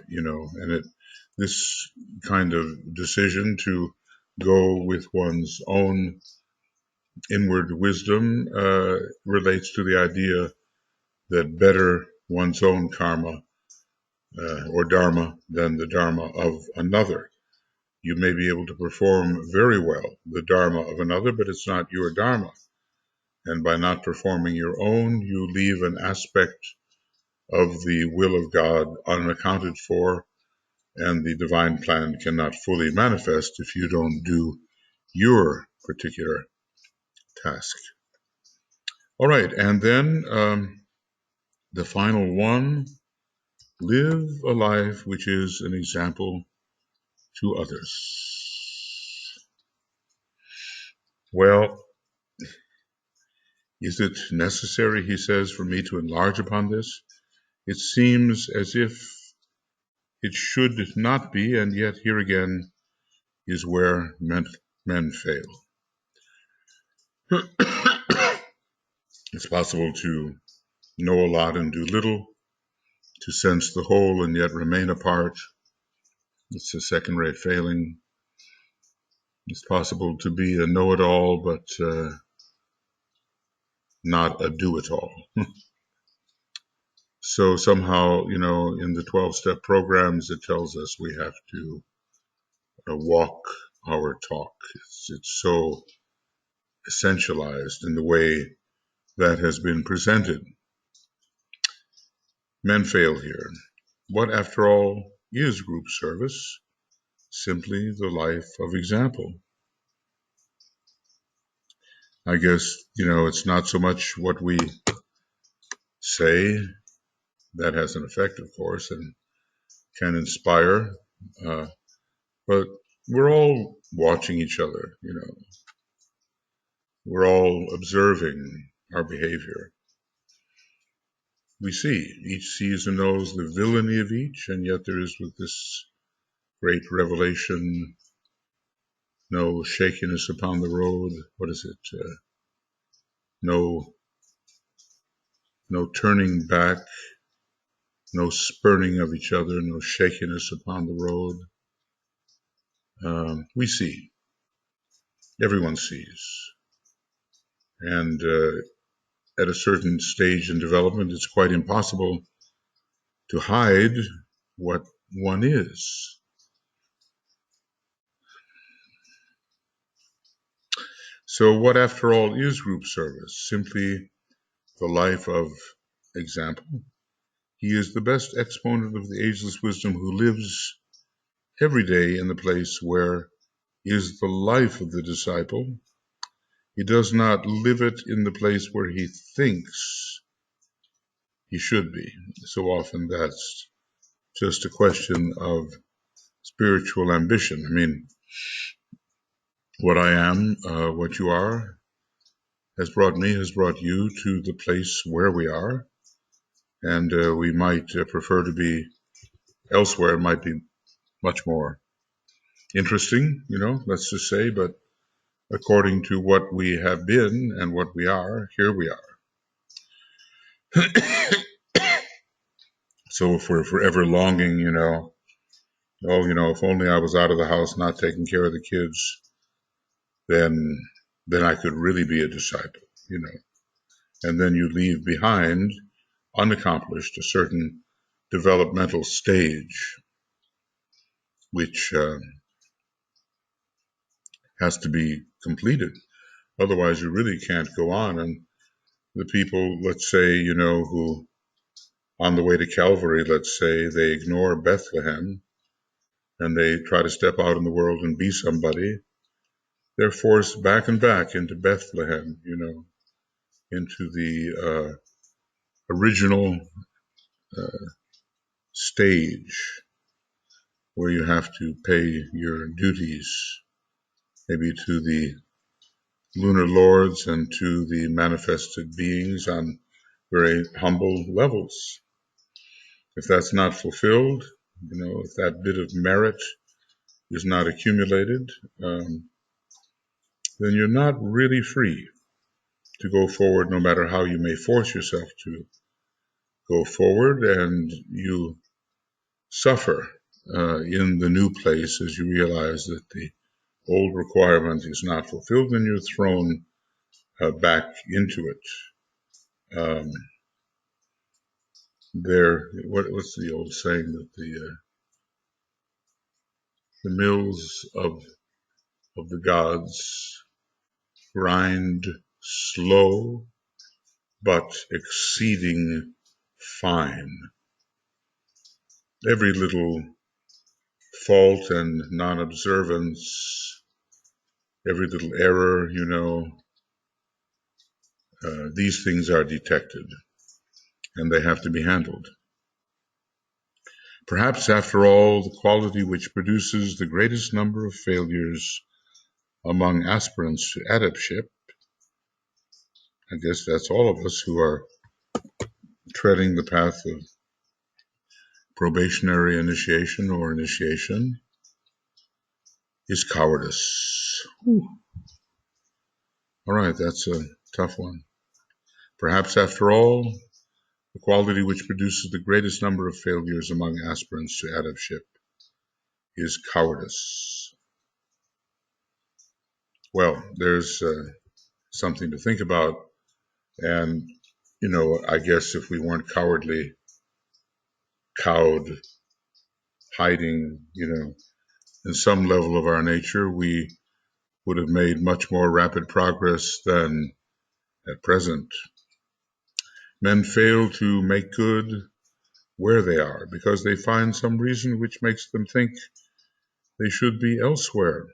you know, and this kind of decision to go with one's own inward wisdom relates to the idea that better one's own karma or dharma than the dharma of another. You may be able to perform very well the dharma of another, but it's not your dharma. And by not performing your own, you leave an aspect of the will of God unaccounted for, and the divine plan cannot fully manifest if you don't do your particular task. All right, and then the final one, live a life which is an example to others. Well, is it necessary, he says, for me to enlarge upon this? It seems as if it should not be, and yet here again is where men fail. It's possible to know a lot and do little, to sense the whole and yet remain apart. It's a second-rate failing. It's possible to be a know-it-all, but not a do-it-all. So somehow, you know, in the 12-step programs, it tells us we have to walk our talk. It's so essentialized in the way that has been presented. Men fail here. What, after all, is group service? Simply the life of example. I guess, you know, it's not so much what we say that has an effect, of course, and can inspire, but we're all watching each other, you know. We're all observing our behavior. We see, each sees and knows the villainy of each, and yet there is with this great revelation, no shakiness upon the road. What is it? No turning back, no spurning of each other, no shakiness upon the road. We see. Everyone sees. And at a certain stage in development, it's quite impossible to hide what one is. So what, after all, is group service? Simply the life of example. He is the best exponent of the ageless wisdom who lives every day in the place where is the life of the disciple. He does not live it in the place where he thinks he should be. So often that's just a question of spiritual ambition. I mean, what I am, what you are, has brought you to the place where we are. And we might prefer to be elsewhere. It might be much more interesting, let's just say, but according to what we have been and what we are, here we are. So if we're forever longing, if only I was out of the house not taking care of the kids, then I could really be a disciple, And then you leave behind, unaccomplished, a certain developmental stage, which has to be completed. Otherwise, you really can't go on. And the people, let's say, who on the way to Calvary, let's say, they ignore Bethlehem and they try to step out in the world and be somebody, they're forced back and back into Bethlehem, into the original stage where you have to pay your duties, maybe to the lunar lords and to the manifested beings on very humble levels. If that's not fulfilled, if that bit of merit is not accumulated, then you're not really free to go forward, no matter how you may force yourself to go forward, and you suffer in the new place as you realize that the old requirement is not fulfilled, and you're thrown back into it. What's the old saying that the mills of the gods grind slow but exceeding fine. Every little fault and non-observance, every little error, these things are detected and they have to be handled. Perhaps, after all, the quality which produces the greatest number of failures among aspirants to adeptship, I guess that's all of us who are treading the path of probationary initiation or initiation, is cowardice. All right, that's a tough one. Perhaps, after all, the quality which produces the greatest number of failures among aspirants to adeptship is cowardice. Well, there's something to think about, and, I guess if we weren't cowardly, cowed, hiding, in some level of our nature, we would have made much more rapid progress than at present. Men fail to make good where they are because they find some reason which makes them think they should be elsewhere.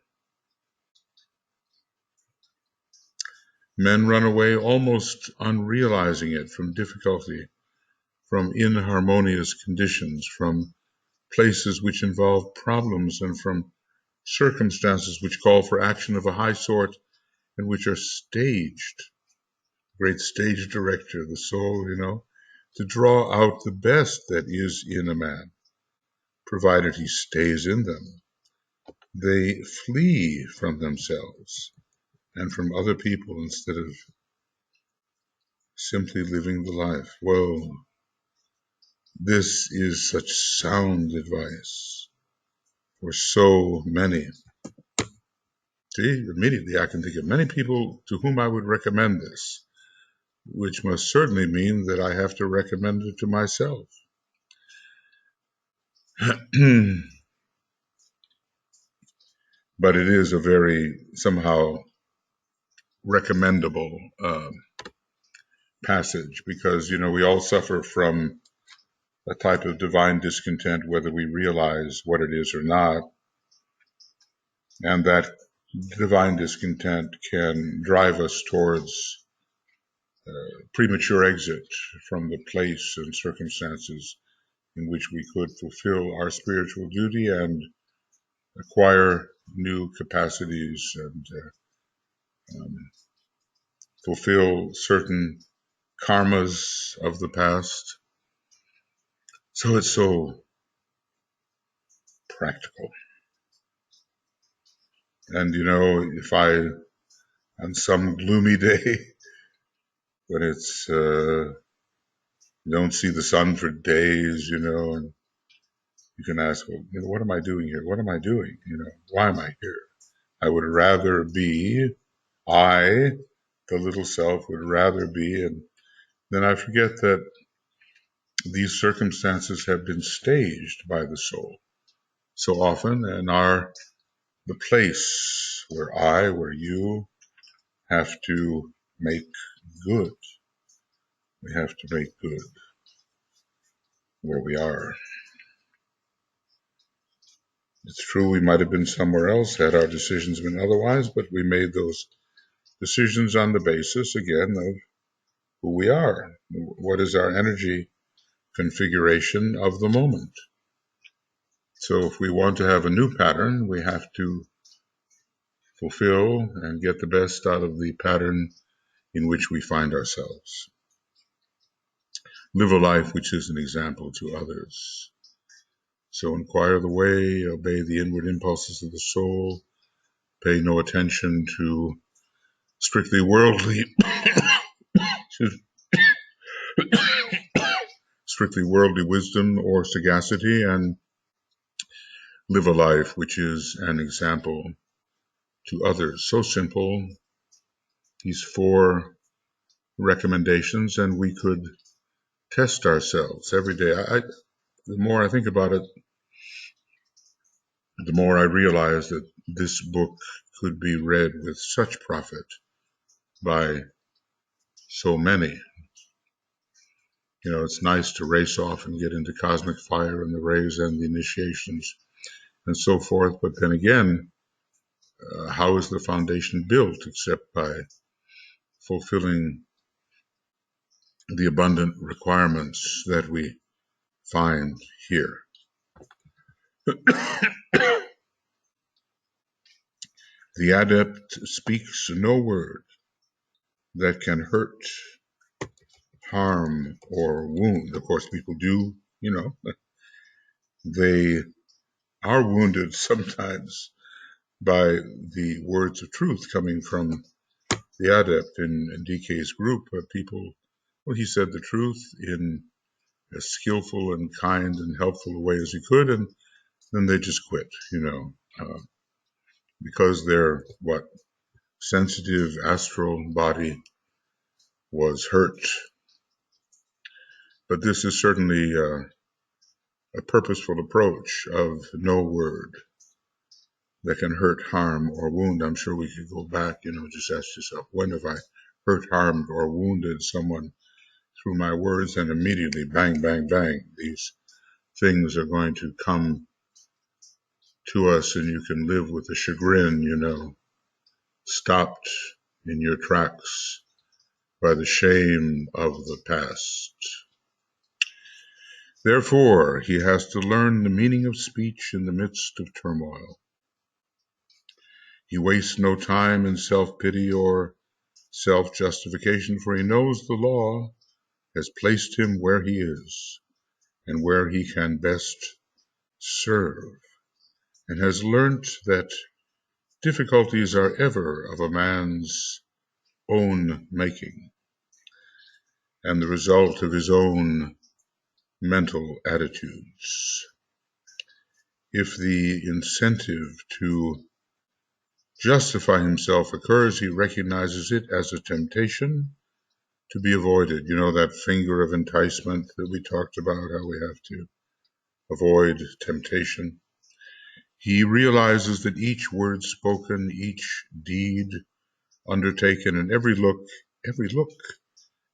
Men run away almost unrealizing it from difficulty, from inharmonious conditions, from places which involve problems, and from circumstances which call for action of a high sort and which are staged. Great stage director, the soul, to draw out the best that is in a man, provided he stays in them. They flee from themselves and from other people instead of simply living the life. Whoa, this is such sound advice for so many. See, immediately I can think of many people to whom I would recommend this, which must certainly mean that I have to recommend it to myself. But it is a very somehow recommendable passage because, we all suffer from a type of divine discontent, whether we realize what it is or not. And that divine discontent can drive us towards premature exit from the place and circumstances in which we could fulfill our spiritual duty and acquire new capacities and fulfill certain karmas of the past. So it's so practical. And, if I, on some gloomy day, when it's, you don't see the sun for days, and you can ask, well, what am I doing here? What am I doing? Why am I here? I would rather be, the little self would rather be, and then I forget that these circumstances have been staged by the soul so often and are the place where you have to make good. We have to make good where we are. It's true we might have been somewhere else had our decisions been otherwise, but we made those decisions on the basis, again, of who we are. What is our energy configuration of the moment? So if we want to have a new pattern, we have to fulfill and get the best out of the pattern in which we find ourselves. Live a life which is an example to others. So inquire the way, obey the inward impulses of the soul, pay no attention to strictly worldly strictly worldly wisdom or sagacity, and live a life which is an example to others. So simple, these 4 recommendations, and we could test ourselves every day. The more I think about it, the more I realize that this book could be read with such profit by so many. It's nice to race off and get into cosmic fire and the rays and the initiations and so forth, but then again, how is the foundation built except by fulfilling the abundant requirements that we find here? The adept speaks no word that can hurt, harm, or wound. Of course, people do, they are wounded sometimes by the words of truth coming from the adept. In DK's group, people, he said the truth in as skillful and kind and helpful a way as he could, and then they just quit, because their sensitive astral body was hurt. But this is certainly a purposeful approach of no word that can hurt, harm, or wound. I'm sure we could go back, just ask yourself, when have I hurt, harmed, or wounded someone through my words? And immediately, bang, bang, bang, these things are going to come to us, and you can live with the chagrin, stopped in your tracks by the shame of the past. Therefore, he has to learn the meaning of speech in the midst of turmoil. He wastes no time in self-pity or self-justification, for he knows the law has placed him where he is and where he can best serve, and has learnt that difficulties are ever of a man's own making, and the result of his own mental attitudes. If the incentive to justify himself occurs, he recognizes it as a temptation to be avoided. You know, that finger of enticement that we talked about, how we have to avoid temptation. He realizes that each word spoken, each deed undertaken, and every look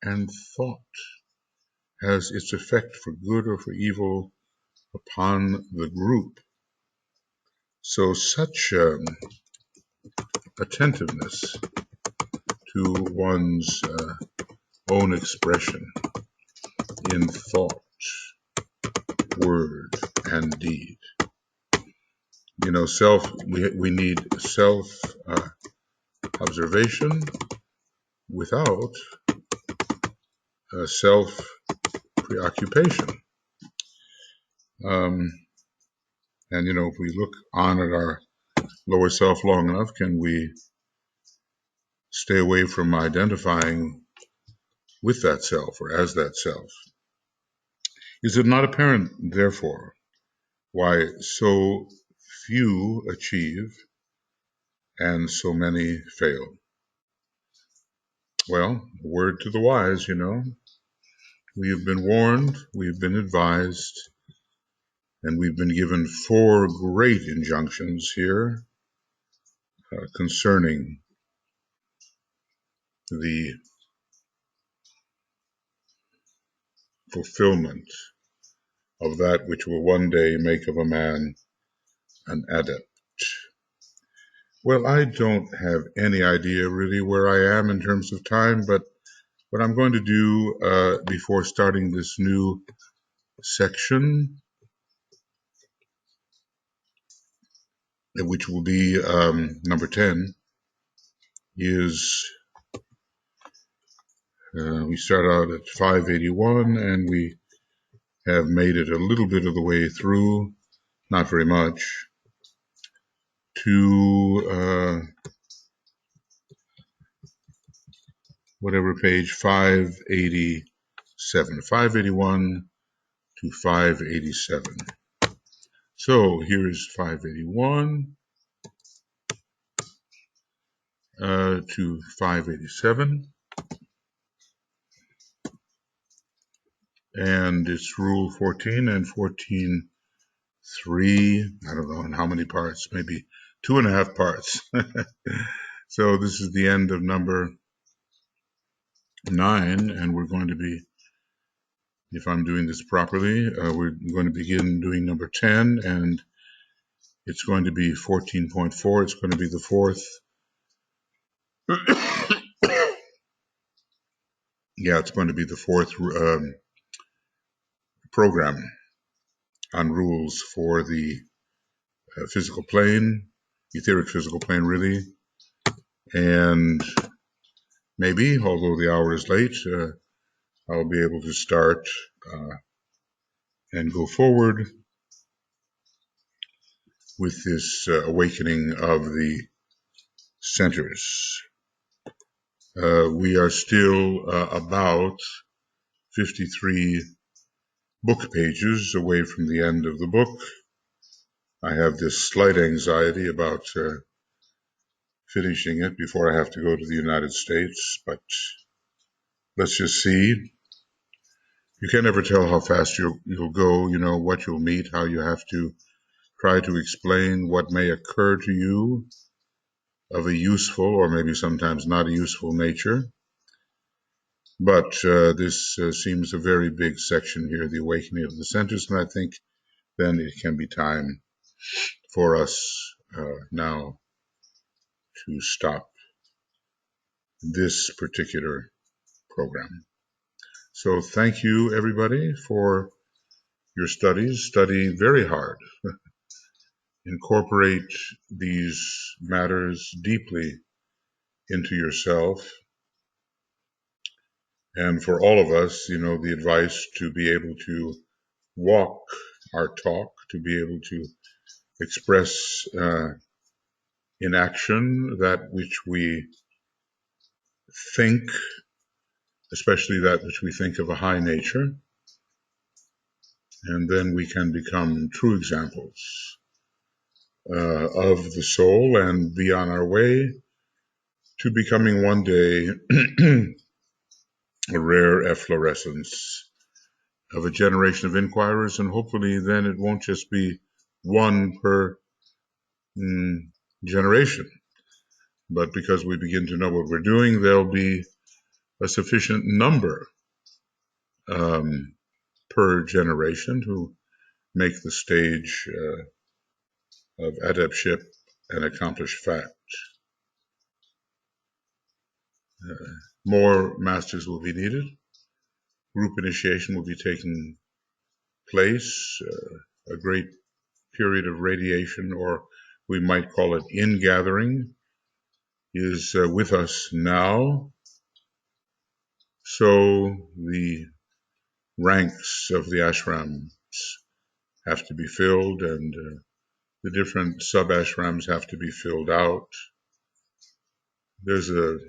and thought has its effect for good or for evil upon the group. So such attentiveness to one's own expression in thought, word, and deed. You know, we need self-observation without self-preoccupation. And, you know, if we look on at our lower self long enough, can we stay away from identifying with that self or as that self? Is it not apparent, therefore, why so few achieve and so many fail? Well, a word to the wise, you know. We have been warned, we've been advised, and we've been given 4 great injunctions here concerning the fulfillment of that which will one day make of a man an adept. Well, I don't have any idea really where I am in terms of time, but what I'm going to do before starting this new section, which will be number 10, is we start out at 581 and we have made it a little bit of the way through, not very much, to whatever page, 587, 581 to 587. So here's 581 to 587. And it's Rule 14 and 14.3. I don't know in how many parts, maybe 2.5 parts. So this is the end of number 9, and we're going to be, if I'm doing this properly, we're going to begin doing number 10, and it's going to be 14.4. It's going to be the 4th. Yeah, it's going to be the 4th program on rules for the physical plane, etheric physical plane, really. And maybe, although the hour is late, I'll be able to start and go forward with this awakening of the centers. We are still about 53 book pages away from the end of the book. I have this slight anxiety about finishing it before I have to go to the United States, but let's just see. You can never tell how fast you'll go, you know, what you'll meet, how you have to try to explain what may occur to you of a useful or maybe sometimes not a useful nature. But this seems a very big section here, the awakening of the centers, and I think then it can be time for us now to stop this particular program. So thank you, everybody, for your studies. Study very hard. Incorporate these matters deeply into yourself. And for all of us, you know, the advice to be able to walk our talk, to be able to express in action that which we think, especially that which we think of a high nature, and then we can become true examples of the soul and be on our way to becoming one day a rare efflorescence of a generation of inquirers, and hopefully then it won't just be one per generation, but because we begin to know what we're doing, there'll be a sufficient number per generation to make the stage of adeptship an accomplished fact. More masters will be needed. Group initiation will be taking place. A great period of radiation, or we might call it ingathering, is with us now. So the ranks of the ashrams have to be filled, and the different sub-ashrams have to be filled out. There's an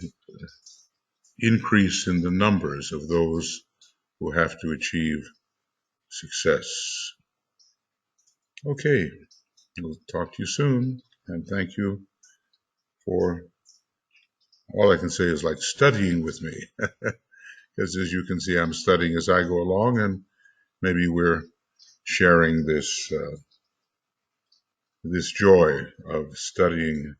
increase in the numbers of those who have to achieve success. Okay, we'll talk to you soon, and thank you for, all I can say is like studying with me, because as you can see, I'm studying as I go along, and maybe we're sharing this joy of studying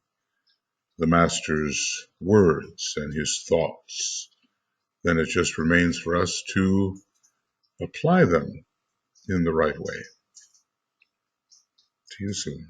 the Master's words and his thoughts. Then it just remains for us to apply them in the right way. See you soon.